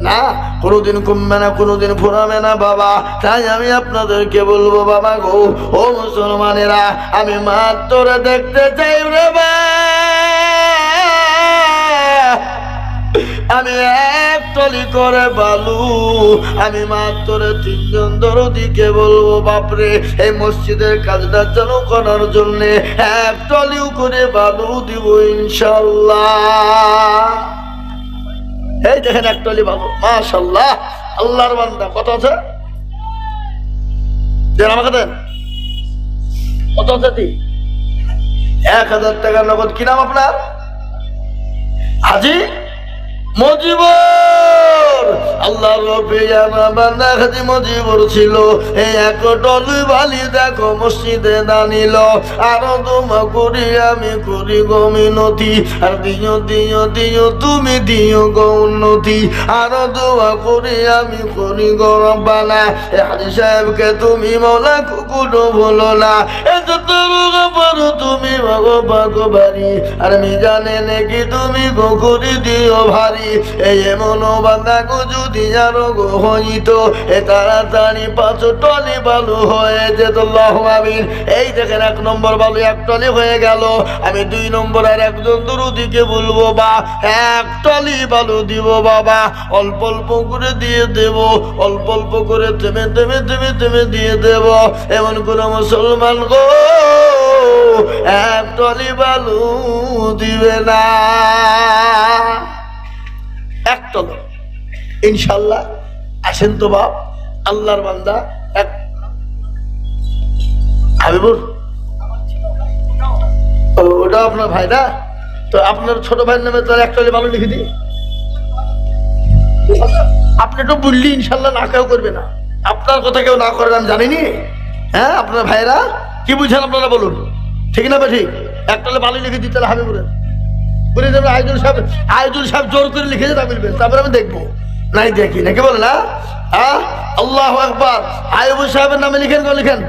না, কোনোদিন কমবে না, কোনোদিন ফুরাবে না বাবা। তাই আমি আপনাদেরকে বলবো বাবা গো, ও মুসলমানেরা, আমি মাত্র দেখতে চাই রে বা আমি এক টলি করে বালু আমি মাত্র 3 জন দরদিকে বলবো বাপরে এই মসজিদের কাজটা চালু করার জন্য এক টলিও করে বালু দিব ইনশাআল্লাহ। এই দেখেন এক টলি বালু, মাশাআল্লাহ। আল্লাহর বান্দা কত আছে দেন আমাকে দেন, কত আছে? 1000 টাকা নগদ। কি নাম আপনার? হাজি মজিবর। আল্লাহর রবে জানা বান্দা হাজি মজিবর ছিল। এই এক টলি বালি দেখো মসজিদে দানিল। আরো তোমা করি আমি করি গো মিনতি, আর দিও দিও দিও তুমি দিও গো উন্নতি। আরো দোয়া করি আমি করি গো রব্বানা, এ হাজি সাহেবকে তুমি মওলা কুকুরও বলো না। এ যত পারো তুমি ভগবানি, আর আমি জানে নাকি তুমি গো করি দিও ভারী। এই এমন বান্দা গো যদি আরো গো হইতো এ তাড়াতাড়ি 5 টলি বালু হয়ে যেত। আল্লাহু আমিন। এই দেখেন 1 নম্বর বালু 1 টলি হয়ে গেল। আমি 2 নম্বর আর একজন দরদিকে বলবো বা 1 টলি বালু দিব বাবা, অল্প অল্প করে দিয়ে দেব, অল্প অল্প করে থেমে থেমে থেমে থেমে দিয়ে দেব। এমন কোন মুসলমান গো 1 টলি বালু দিবে না? 1 টলি ইনশাল্লাহ। আসেন তো বাপ, আল্লাহর বান্দা। এক হাবিবুর, ওটা আপনার ভাই না? তো আপনার ছোট ভাইয়ের নামে তার 1 টলি বালু লিখে দিই। আপনি তো বললি ইনশাল্লাহ না কেউ করবে না। আপনার কথা কেউ না করেন আমি জানিনি। হ্যাঁ, আপনার ভাইরা কি বুঝছেন আপনারা বলুন, ঠিক না? ঠিক 1 টলি বালু লিখে দিই তাহলে হাবিবুরের বলে দেবেন। আইজুল সাহেব জোর করে লিখেছে তা বলবেন, তারপরে আমি দেখবো। নাই দেখি নাকি বলে না? আল্লাহু আকবার। আইজুল সাহেবের নামে লিখেন, লিখেন।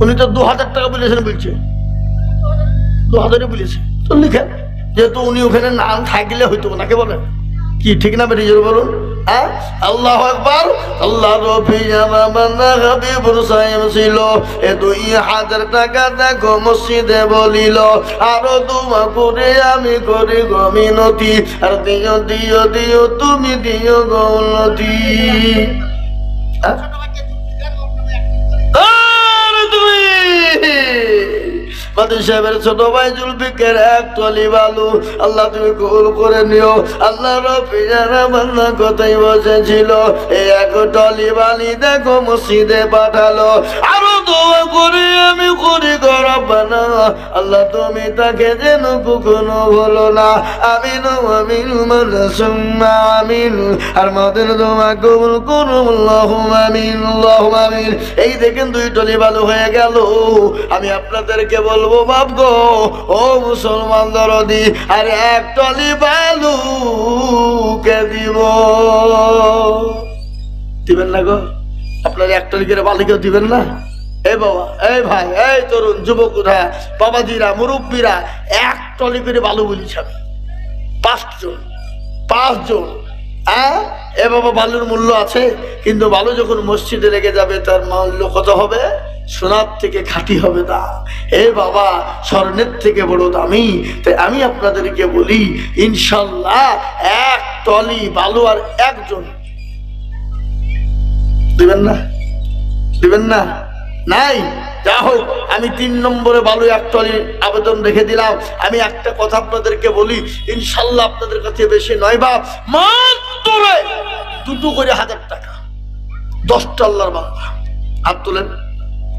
উনি তো 2000 টাকা বলেছেন, বলছে 2000 বলেছে, তো লিখেন। যেহেতু উনি ওখানে নাম থাকলে হইতো নাকি বলেন, কি ঠিক না বেরিয়ে বলুন? আল্লাহু আকবার। আল্লাহ রবি হাবিবুর সাহেব ছিল। এ 2000 টাকা দেখো মসজিদে বলিল, আরো দোয়া করে আমি করি গো মিনতি, আর দিও দিও দিও তুমি দিও গো উন্নতি। সাহেবের ছোট ভাই জুলফিকের 1 টলি বালু আল্লাহ তুমি কবুল করে নিও। আল্লাহ রবি জানা কথাই বসেছিল। এই 1 টলি বালি দেখো মসজিদে পাঠালো, আরো দোয়া করি আমি করি গো রব্বানা, আল্লাহ তুমি তাকে যেন কখনো বলো না। আমিন আমিন সুম্মা আমিন। আর মাদের দোয়া কবুল করুন, আল্লাহুম্মা আমিন আল্লাহুম্মা আমিন। এই দেখেন 2 টলি বালু হয়ে গেল। আমি আপনাদেরকে বলবো বাপ গো, ও মুসলমান দরদি, আর 1 টলি বালু কে দিব? দিবেন না গো? আপনার 1 টলি করে বালু কেউ দিবেন না? এই বাবা, এই ভাই, এই তরুণ যুবকরা, বাবাজিরা, মুরব্বীরা, 1 টলি করে বালু বলিস আমি। 5 জন। এ বাবা, বালুর মূল্য আছে, কিন্তু বালু যখন মসজিদে লেগে যাবে তার মূল্য কত হবে? সোনার থেকে খাঁটি হবে না। এ বাবা, স্বর্ণের থেকে বড় দামি। তাই আমি আপনাদেরকে বলি ইনশাল্লাহ 1 টলি বালু আর 1 জন দিবেন না? দিবেন না? নাই? যা হোক, আমি 3 নম্বরে বালু 1 টলি আবেদন রেখে দিলাম। আমি একটা কথা আপনাদেরকে বলি, ইনশাল্লাহ আপনাদের কাছে বেশি নয় বাপ, মাত্র 2 করে 1000 টাকা। 10টা আল্লাহর বান্দা হাত তোলেন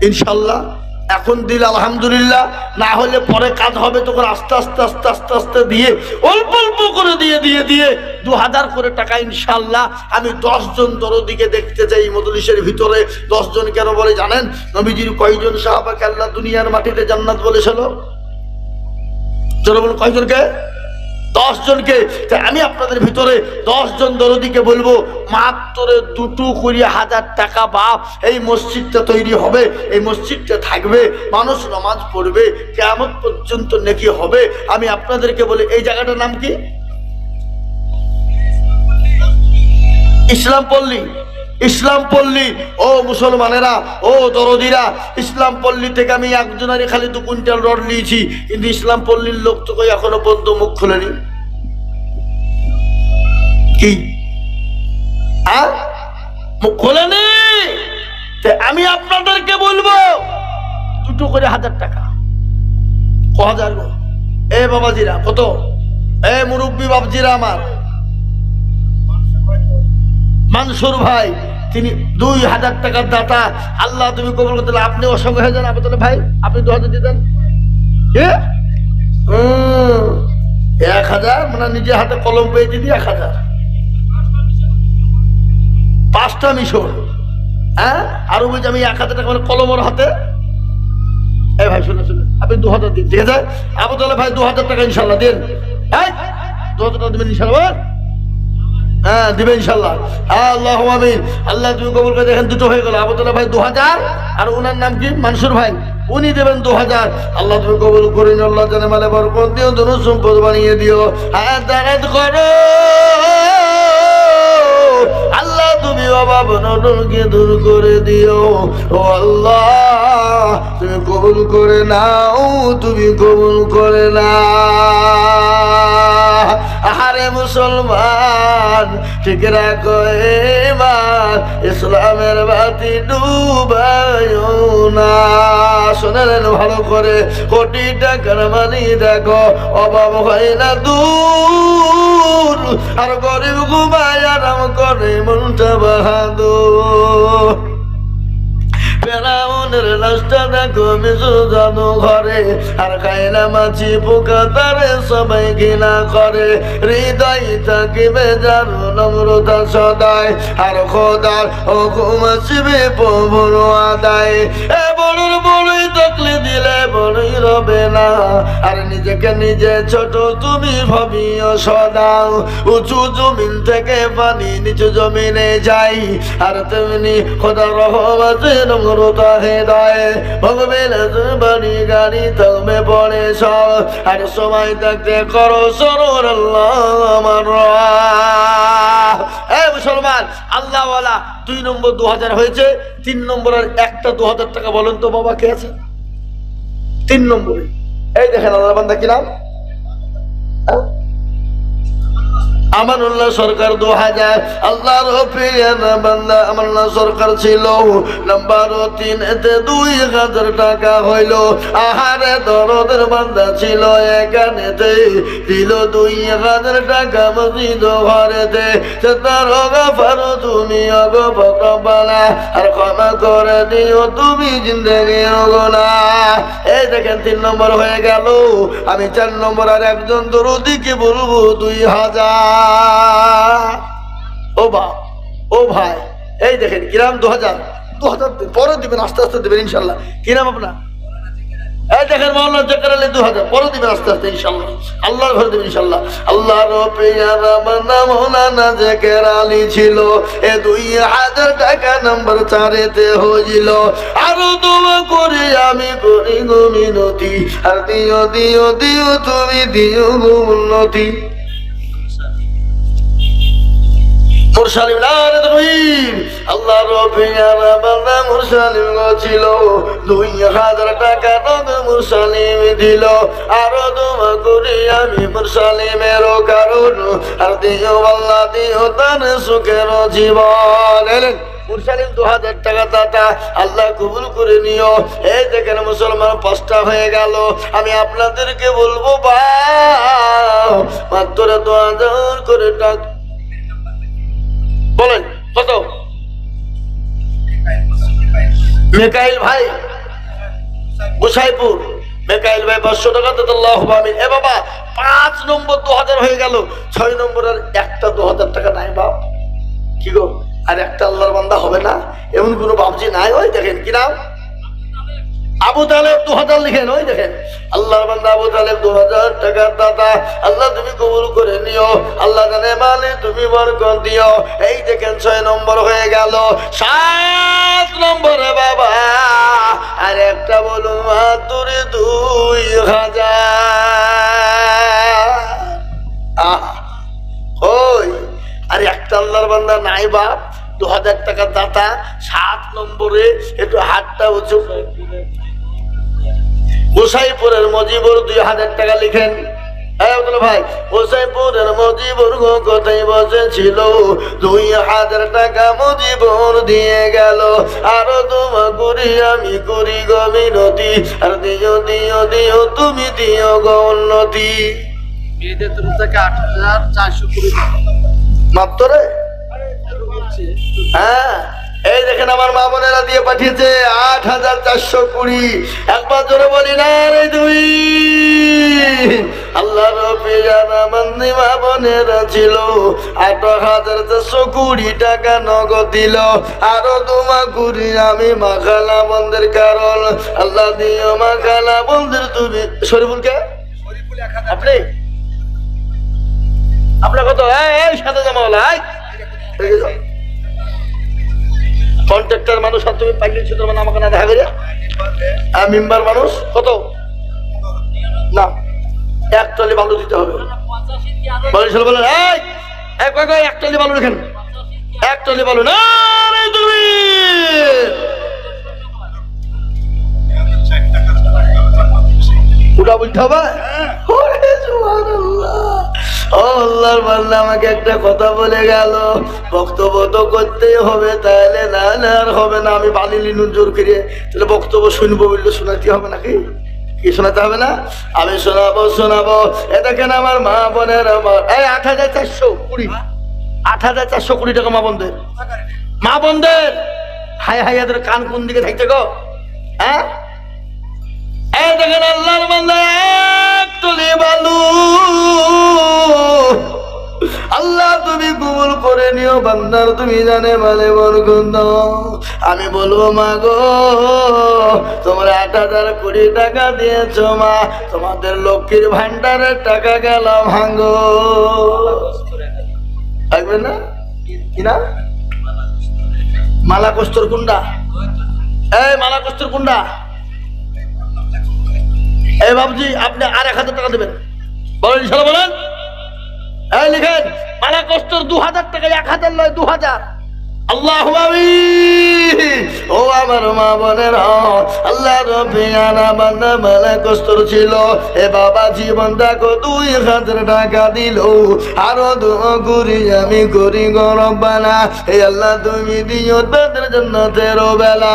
ইনশাল্লাহ। এখন দিল আলহামদুলিল্লাহ, না হলে পরে কাজ হবে তখন আস্তে আস্তে আস্তে আস্তে আস্তে দিয়ে অল্প অল্প করে দিয়ে দিয়ে দিয়ে 2000 করে টাকা ইনশাল্লাহ। আমি 10 জন দরদিকে দেখতে চাই মজলিসের ভিতরে। 10 জন কেন বলে জানেন? নবীজির কয়জন সাহাবাকে আল্লাহ দুনিয়ার মাটিতে জান্নাত বলেছিল? বলুন কয়জনকে? 10 জনকে। তাই আমি আপনাদের ভিতরে 10 জন দরদিকে বলবো, মাত্র 2 করে 1000 টাকা বাপ, এই মসজিদটা তৈরি হবে, এই মসজিদটা থাকবে, মানুষ নামাজ পড়বে, কিয়ামত পর্যন্ত নেকি হবে। আমি আপনাদেরকে বলি, এই জায়গাটার নাম কি? ইসলাম পল্লী। ইসলাম পল্লী। ও মুসলমানেরা, ও দরদিরা, ইসলাম পল্লী থেকে আমি একজনের খালি 2 কুইন্টাল রড নিয়েছি, কিন্তু ইসলাম পল্লীর লোক তো কই এখনো পর্যন্ত মুখ খুলেনি। কি মুখ খোলেনি। আমি আপনাদেরকে বলবো দুটো করে 1000 টাকা। ক হাজার গো? এ বাবাজিরা কত? এ মুরব্বী বাবজিরা আমার, মানসুর ভাই তিনি 2000 টাকার দাতা। আল্লাহ তুমি কবুল করতে, আপনি অসংখ্য হয়ে যান। আপনি ভাই আপনি 2000 দিতেন। 1000 মানে নিজের হাতে কলম পেয়ে দিদি 1000, 5টা মিশর। হ্যাঁ আরো বলছি আমি 1000 টাকা মানে কলমের হাতে। এই ভাই শুনে শুনে আপনি 2000 দিন, ঠিক আছে? আবু তাহলে ভাই 2000 টাকা ইনশাল্লাহ দিন। হ্যাঁ 2000 টাকা দিবেন ইনশাল্লাহ। হ্যাঁ দিবেন ইনশাল্লাহ। আল্লাহ আমিন। আল্লাহ তুমি কবুল করে। দেখেন দুটো হয়ে গেল। আবু তাহলে ভাই 2000, আর ওনার নাম কি মানসুর ভাই, উনি দেবেন 2000। আল্লাহ তুমি কবুল করে নিও। আল্লাহ জানে মালে বরকত দিও, ধন সম্পদ বানিয়ে দিও। হ্যাঁ দারাত করো আল্লাহ, তুমি অভাব অনটনকে দূর করে দিও। ও আল্লাহ তুমি কবুল করে নাও, তুমি কবুল করে নাও। আহারে মুসলমান ঠিক রাখো এবার, ইসলামের বাতি ডুবায়ো না। শোনেন ভালো করে, কোটি টাকার মানি দেখো অভাব হয় না দূর, আর গরিব ঘুমায় আরাম করে মনটা বাহাদুর। ফেরাউনের লাশটা দেখো মিশর জাদু ঘরে, আর খাইলা মাছি পোকা তারে সবাই ঘৃণা করে। হৃদয় থাকিবে যার নম্রতা সদায়, আর খোদার হুকুম আসবে প্রভুর আদায়। এ বড়র বড়ই তকলি দিলে বড়ই রবে না, আর নিজেকে নিজে ছোট তুমি ভাবিও সদাও। উঁচু জমিন থেকে পানি নিচু জমিনে যাই, আর তেমনি খোদার রহমতে নম্রতা হৃদয়ে ভগবেন বাড়ি গাড়ি তবে পড়ে সব, আর সময় থাকতে করো সরর আল্লাহ আমার। এই মুসলমান আল্লাহওয়ালা 2 নম্বর 2000 হয়েছে। 3 নম্বর আর একটা 2000 টাকা বলেন তো বাবা কে আছে 3 নম্বরে? এই দেখেন আল্লাহ বান্দা কি নাম? আমানুল্লাহ সরকার 2000। আল্লাহর প্রিয় বান্দা আমানুল্লাহ সরকার ছিল নাম্বার 3, এতে 2000 টাকা হইল। আহারে দরদের বান্দা ছিল এখানেতে, দিল 2000 টাকা মসজিদ ঘরেতে। তার গফার তুমি অগফরবালা, আর ক্ষমা করে দিও তুমি জিন্দেগির গুনাহ। এই দেখেন 3 নম্বর হয়ে গেল। আমি 4 নম্বর আর একজন দরদিকে বলবো 2000। ও বা ও ভাই এই দেখেন কিরাম 2000 পরে দিবেন, আস্তে আস্তে দিবেন ইনশাল্লাহ। কিরাম আপনার? এই দেখেন মাওলানা জাকার আলী 2000 পরে দিবেন আস্তে আস্তে ইনশাল্লাহ। আল্লাহর ঘরে দিবেন ইনশাল্লাহ। আল্লাহর প্রিয়ার নাম মাওলানা জাকার আলী ছিল। এ 2000 টাকা নাম্বার 4-এতে হইল। আরো দোয়া করে আমি করি গো মিনতি, আর দিও দিও দিও তুমি দিও গো উন্নতি। মুরসালিম নারে তাকবীর। আল্লাহর প্রিয়ার বান্দা মুরসালিম ছিল। 2000 টাকা নগদ মুরসালিম দিল। আরো দোয়া করি আমি মুরসালিমের কারণ, আর দিও আল্লাহ দিও তার সুখের জীবন। এলেন মুরসালিম 2000 টাকা দাতা, আল্লাহ কবুল করে নিও। এই দেখেন মুসলমান 5টা হয়ে গেল। আমি আপনাদেরকে বলবো মাত্র 2000 করে টাকা বলেন কত? মেকাইল ভাই গোসাইপুর, মেকাইল ভাই 500 টাকা দিতে আল্লাহ আমিন। এ বাবা 5 নম্বর 2000 হয়ে গেল। 6 নম্বর আর একটা 2000 টাকা নাই বাপ। কি গো আর একটা আল্লাহর বান্দা হবে না? এমন কোনো বাপজি নাই? ওই দেখেন কি নাম? আবু তালেব 2000 লিখেন। ওই দেখেন আল্লাহর বান্দা আবু তালেব 2000 টাকার দাতা। আল্লাহ তুমি কবুল করে নিও। আল্লাহ জানে মালে তুমি বরকত দিও। এই দেখেন 6 নম্বর হয়ে গেল। 7 নম্বরে বাবা আর একটা বলুন মাত্র 2000। ওই আর একটা আল্লাহর বান্দা নাই বাপ। 2000 টাকার দাতা 7 নম্বরে। একটু হাতটা উঁচু। গোসাইপুরের মজিবুর 2000 টাকা লিখেন। ভাই হোসেনপুরের মজিবুর গো কোথায় বসেছিল 2000 টাকা মজিবুর দিয়ে গেল আরো তোমা করি আমি করি গো মিনতি আর দিও দিও দিও তুমি দিও গো উন্নতি মেয়েদের তরফ থেকে 8420 মাত্র রে হ্যাঁ এই দেখেন আমার মা বোনেরা দিয়ে পাঠিয়েছে 8420 একবার জোরে বলি না রে দুই আল্লাহ রব্বি জানা মান্নি মা বোনেরা ছিল 8420 টাকা নগদ দিল আরো তোমা করি আমি মাখালা বন্ধের কারণ আল্লাহ দিও মাখালা বন্ধের তুমি শরীফুলকে শরীফুল 1000 আপনি আপনার কত এই সাথে জামাওয়ালা কন্ট্রাক্টর মানুষ আর তুমি পাইলেন ছোট মানে আমাকে না দেখা করে মেম্বার মানুষ কত না এক টলি বালু দিতে হবে বলেন এই এক টলি বালু রেখেন এক টলি বালু না রে তুমি ওটা বলতে হবে আল্লাহর বান্দা আমাকে একটা কথা বলে গেল বক্তব্য তো করতেই হবে তাহলে না না আর হবে না আমি বালি লিনুন জোর করে তাহলে বক্তব্য শুনবো বললে শোনাতে হবে নাকি কি শোনাতে হবে না আমি শোনাবো এ দেখেন আমার মা বোনের আমার এই 8420 8420 টাকা মা বোনদের হাই হাই এদের কান কোন দিকে থাকতে গো হ্যাঁ এই দেখেন আল্লাহর বান্দা এক তুলি বালু আল্লাহ তুমি কবুল করে নিও বান্দার তুমি জানে মানে বরকত আমি বলবো মা গো তোমরা 8020 টাকা দিয়েছো মা তোমাদের লক্ষ্মীর ভান্ডারের টাকা গেল ভাঙ্গো থাকবে না কিনা মালা কস্তর কুন্ডা এই মালা কস্তর কুন্ডা এই বাবুজি আপনি আর 1000 টাকা দেবেন বলেন ইনশাআল্লাহ বলেন এই লিখেন মালা কস্তর 2000 টাকা 1000 নয় 2000 আল্লাহু আমিন ও আমার মা বোনের আল্লাহ রব্বিয়ানা বান্দা মালা কস্তর ছিল এ বাবা জীবন দেখো 2000 টাকা দিল আরো দোয়া করি আমি করি গো রব্বানা হে আল্লাহ তুমি দিও তাদের জান্নাতের বেলা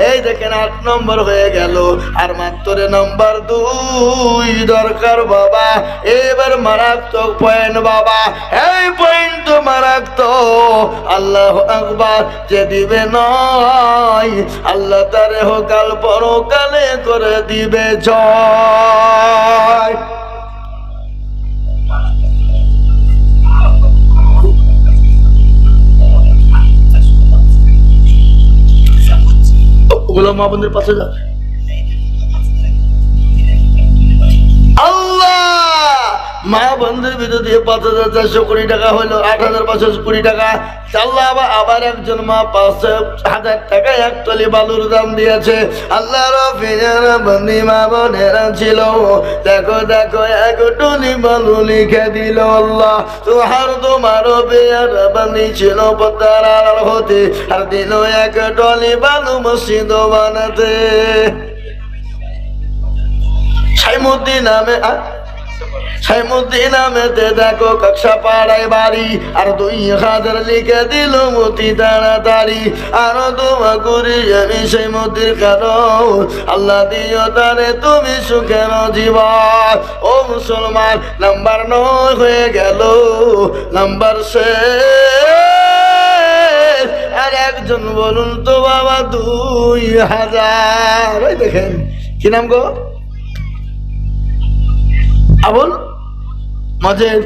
এই দেখেন 8 নম্বর হয়ে গেল আর মাত্র নম্বর 2 দরকার বাবা এবার মারাত্মক পয়েন্ট বাবা এই পয়েন্ট তো মারাত্মক আল্লাহ আকবার যে দিবে নয় আল্লাহ তারে হোকাল পরকালে করে দিবে জয় ওগুলো মা বোনদের পাশে যা আল্লাহ মা বন্ধুর ভিতর দিয়ে 5420 টাকা হলো 8520 টাকা আল্লাহ আবার একজন মা 5000 টাকা এক টলি বালুর দাম দিয়েছে আল্লাহ রফিয়ার বন্দি মা বোনেরা ছিল দেখো দেখো এক টলি বালু লিখে দিল আল্লাহ তোমার বেয়ার বন্দি ছিল পদ্মার আড়াল হতে আর দিল এক টলি বালু মসজিদ বানাতে সাইমুদ্দিন নামে সাইমুদ্দিন নামেতে দেখো কক্ষা পাড়ায় বাড়ি আর 2000 লিখে দিল মতি তাড়াতাড়ি আরো দোয়া করি আমি সাইমুদ্দিন কারণ আল্লাহ দিও তারে তুমি সুখের জীবন ও মুসলমান নাম্বার 9 হয়ে গেল নাম্বার 6 আর একজন বলুন তো বাবা 2000 ওই দেখেন কি নাম গো আবুল মাজেদ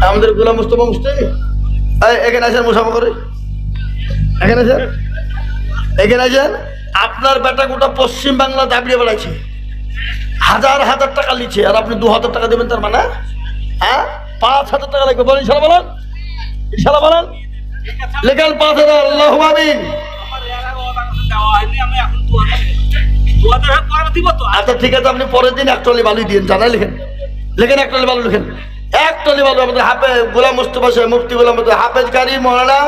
আমাদের গোলাম মুস্তফা মুস্তি এখানে আছেন মুসাফা করে এখানে আছেন আপনার বেটা গোটা পশ্চিম বাংলা দাবিয়ে বেড়াইছে 1000 টাকা লিছে আর আপনি 2000 টাকা দেবেন তার মানে হ্যাঁ 5000 টাকা লাগবে বলেন ইনশাআল্লাহ বলেন লেখেন 5000 আল্লাহু আমিন আচ্ছা ঠিক আছে আপনি পরের দিন এক টলি বালু দিন জানাই লেখেন এক টলি বালু লেখেন এক টলি বালু আমাদের হাফেজ গোলাম মুস্তফা সাহেব মুফতি গোলাম হাফেজ কারি মৌলানা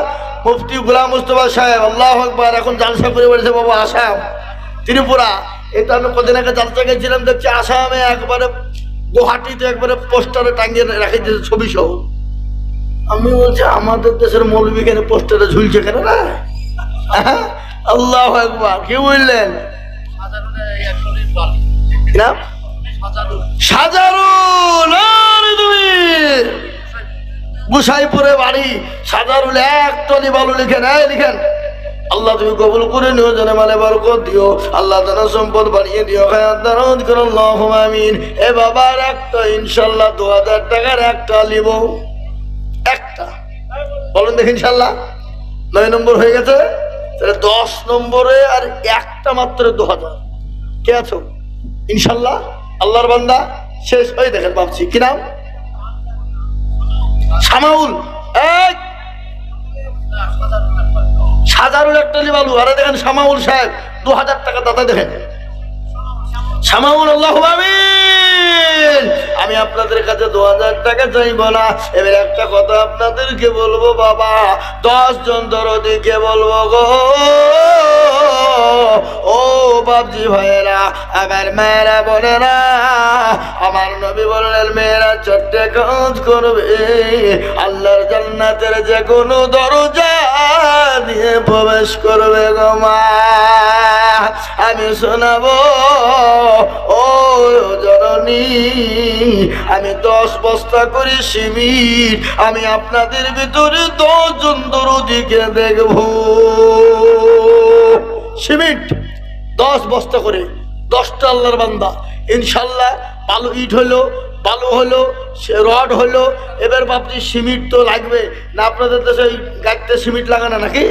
মুফতি গোলাম মুস্তফা সাহেব আল্লাহু আকবার এখন জালসা করে বেড়েছে বাবা আসাম ত্রিপুরা এটা আমি কদিন আগে যাত্রা গেছিলাম, দেখছি আসামে একবারে গুয়াহাটিতে একবারে পোস্টারে টাঙিয়ে রেখে দিয়েছে ছবি সহ। আমি বলছি আমাদের দেশের মৌলবী কেন পোস্টারে ঝুলছে কেন না? আল্লাহু আকবার। কি বললেন? সাজারুলে এক টলি বালি। না সাজারুল। সাজারুল আরে তুমি গুসাইপুরে বাড়ি, সাজারুল এক টলি বালু লিখেন, লিখেন আল্লাহ তুমি কবুল করে নিও, জানে মালে বরকত দিও, আল্লাহ তাআলা সম্পদ বাড়িয়ে দিও, হায়াত দারাজ করো, আল্লাহুম্মা আমিন। এ বাবার একটা ইনশাআল্লাহ 2000 টাকার একটা লিব, একটা বলেন দেখি ইনশাআল্লাহ 9 নম্বর হয়ে গেছে, তাহলে 10 নম্বরে আর একটা মাত্র 2000। কে আছো ইনশাআল্লাহ? আল্লাহর বান্দা শেষ। ওই দেখেন ভাবছি কি নাম? শামাউল। এই সাজারুল একটা লিবালু, আরে দেখেন শামাউল সাহেব 2000 টাকা দাতা, দেখেন শামাউল। আল্লাহু আমিন। আমি আপনাদের কাছে 2000 টাকা চাইবো না। এবার একটা কথা আপনাদেরকে বলবো বাবা, 10 জন দরদিকে বলবো গো, ও বাবজি ভাইয়েরা, আমার মেয়েরা বোনেরা, আমার নবী বললেন মেয়েরা চারটে কাজ করবে, আল্লাহর জান্নাতের যে কোনো দরজা দিয়ে প্রবেশ করবে গো মা। আমি শোনাবো ও জননী, আমি 10 বস্তা করে সিমিট আমি আপনাদের ভিতরে 10 জন দরদিকে দেখবো। সিমিট 10 বস্তা করে, 10টা আল্লাহর বান্দা ইনশাল্লাহ। বালু ইট হলো, বালু হলো, সে রড হলো। এবার ভাবছি সিমিট তো লাগবে না, আপনাদের দেশে গাড়িতে সিমিট লাগানো নাকি?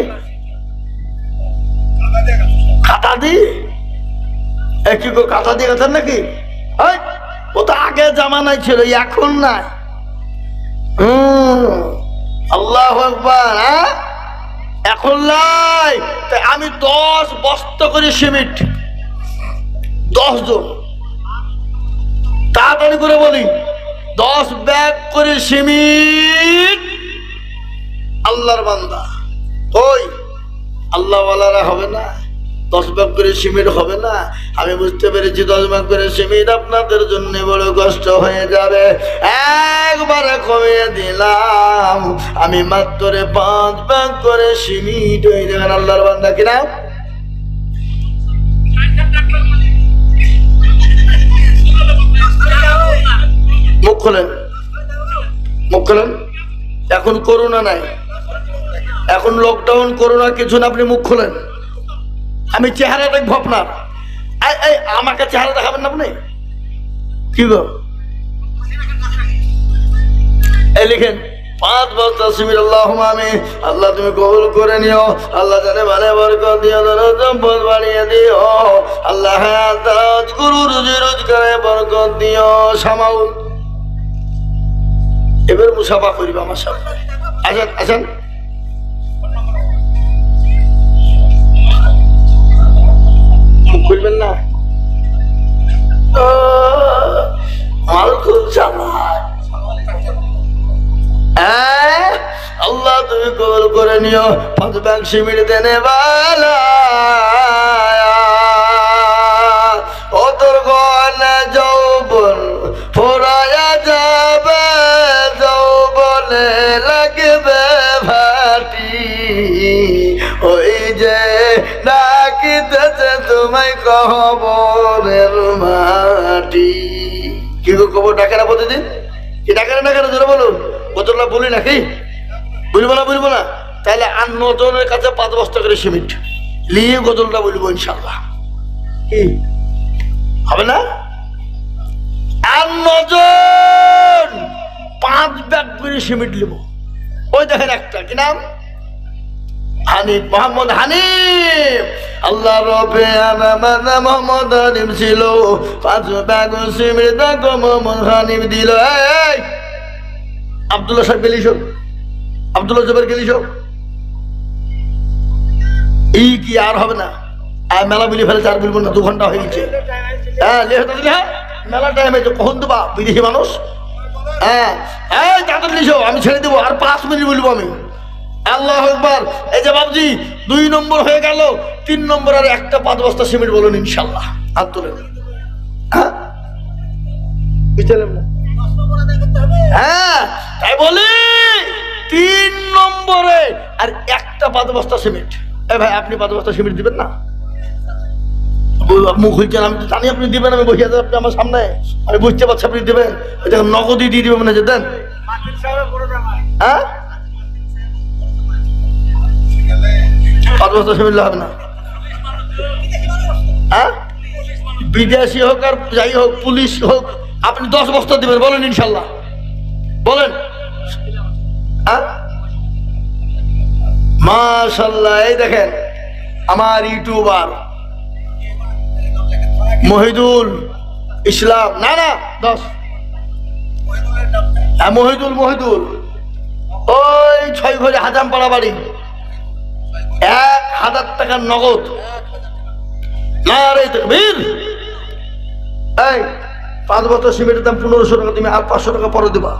কাঁটা দিয়ে কি কাঁটা দিয়ে গেছেন নাকি? ও তো আগে জামানায় ছিল, এখন নাই। আল্লাহু আকবার। এখন নাই। তাই আমি 10 বস্তা করে সিমেন্ট, 10 জন, তাড়াতাড়ি করে বলি, 10 ব্যাগ করে সিমেন্ট আল্লাহর বান্দা। ওই আল্লাহওয়ালারা হবে না? 10 ব্যাগ করে সিমেন্ট হবে না? আমি বুঝতে পেরেছি 10 ব্যাগ করে সিমেন্ট আপনাদের জন্য বড় কষ্ট হয়ে যাবে, একবারে কমিয়ে দিলাম। আমি মাত্র 5 ব্যাগ করে সিমেন্ট হয়ে যাবেন আল্লাহর বান্দা। কিনা মুখ খোলেন, মুখ খোলেন। এখন করোনা নাই, এখন লকডাউন, করোনা কিছু না, আপনি মুখ খোলেন। আমি চেহারা দেখবো আপনার। আমাকে চেহারা দেখাবেন না আপনি? কি গো এই লিখেন 5 বস্তা সিমেন্ট। আল্লাহুম্মা আমিন। আল্লাহ তুমি কবুল করে নিও, আল্লাহ জানে ভালো বরকত দিও, সম্পদ বাড়িয়ে দিও, আল্লাহ হায়াত দারাজ করো, রুজি রোজগারে বরকত দিও। শামাউল এবার মুসাফা করিবে আমার সামনে। আসেন আসেন। খুলবেন না, মাল খুলছে আমার। আল্লাহ তুমি কবুল করে নিও। 5 ব্যাগ সিমেন্ট দেনে বালা, ও তোর গয়না যৌবন ফোরায়া যাবে, যৌবনে লাগবে ভাটি, ওই যে ডাকিতেছে তোমায় কবরের মাটি। কি গো কবর ডাকে না প্রতিদিন? কি ডাকে না ডাকে না জোরে বলুন। বোতলটা বলি নাকি? বলবো না, বলবো না। তাহলে 9 জনের কাছে 5 বস্তা করে সিমেন্ট নিয়ে গজলটা বলবো ইনশাল্লাহ। কি হবে না? 9 জন 5 ব্যাগ করে সিমেন্ট নিব। ওই দেখেন একটা, কি নাম? হানিফ, মোহাম্মদ হানিফ। আল্লাহ রবে মোহাম্মদ হানিফ ছিল, 5 ব্যাগ সিমেন্ট মোহাম্মদ হানিফ দিল। আব্দুল্লাহ সাহেব গেলিস, আব্দুল্লাহ জবের গেলিস, এই কি আর হবে না? মেলা বলি ফেলেছে, আর বলবো না, 2 ঘন্টা হয়ে গেছে। হ্যাঁ মেলা টাইম হয়েছে, কখন দেবা বিদেশি মানুষ? হ্যাঁ তাদের লিখো, আমি ছেড়ে দেবো, আর 5 মিনিট বলবো আমি। আল্লাহু আকবার। এই যে বাবজি 2 নম্বর হয়ে গেল, 3 নম্বর আর একটা 5 বস্তা সিমেন্ট বলুন ইনশাল্লাহ। হাত তুলেন। হ্যাঁ বুঝলেন না? হ্যাঁ তাই বলি 3 নম্বরে আর একটা 5 বস্তা সিমেন্ট। এ ভাই আপনি 5 বস্তা সিমেন্ট দিবেন না? মুখ হইছেন, আমি তো জানি আপনি দিবেন, আমি বসে আছি আপনি আমার সামনে, আমি বুঝতে পারছি আপনি দিবেন। ওই দেখেন নগদই দিয়ে দিবেন, মানে যে দেন। হ্যাঁ 5 বস্তা সিমেন্ট হবে না। হ্যাঁ বিদেশি হোক আর যাই হোক, পুলিশ হোক, আপনি 10 বস্তা দিবেন, বলেন ইনশাল্লাহ, বলেন। হ্যাঁ মাশাআল্লাহ। এই দেখেন আমার ইউটিউবার মহিদুল ইসলাম, না না 10, হ্যাঁ মহিদুল ওই 6 ঘরে হাজামপাড়া বাড়ি, 1000 টাকার নগদ। নারে তাকবীর। এই 5 বস্তা সিমেন্টের দাম 1500 টাকা, তুমি আর 500 টাকা পরে দিবা।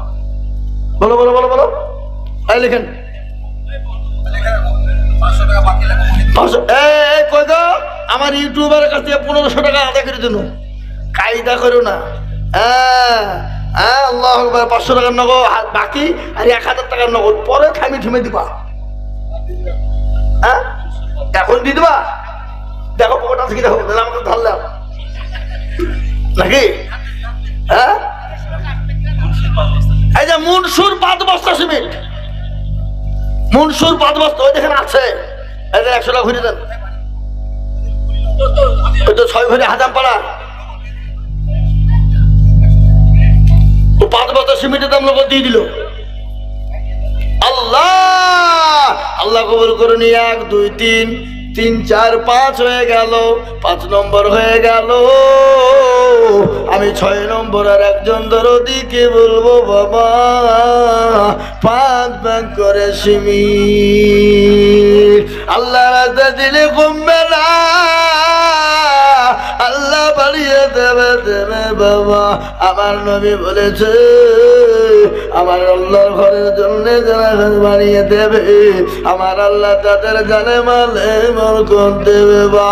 বলো বলো বলো বলো, এই লিখেন 500। এই কই গো, আমার ইউটিউবারের কাছ থেকে 1500 টাকা আদায় করে দিন, কায়দা করো না। হ্যাঁ হ্যাঁ আল্লাহু আকবার। 500 টাকার নগদ বাকি আর 1000 টাকার নগদ পরে থামি থুমে দিবা। হ্যাঁ এখন দিয়ে দিবা। দেখো পকেট আছে কি, দেখো আমাকে ধরলাম নাকি? হ্যাঁ এই যে মনসুর 5 বস্তা সিমেন্ট, মনসুর 5 বস্তা, ওই দেখেন আছে। এই যে 100 টাকা ঘুরে দেন, ওই তো 6 ঘরে হাজামপাড়া, ও 5 বস্তা সিমেন্টের দাম লোক দিয়ে দিল। আল্লাহ আল্লাহ কবুল করে নি। 1 2 3 3 4 5 হয়ে গেল, 5 নম্বর হয়ে গেল। আমি 6 নম্বর আর একজন দরদিকে বলবো, বাবা 5 ভাগ করে সিমেন্ট। আল্লাহ রাস্তা দিলে কমবে না, আল্লাহ বাড়িয়ে দেবে দেবে বাবা। আমার নবী বলেছে আমার আল্লাহর ঘরের জন্য যারা বাড়িয়ে দেবে, আমার আল্লাহ তাদের জানে মালে বরকত দেবে। বা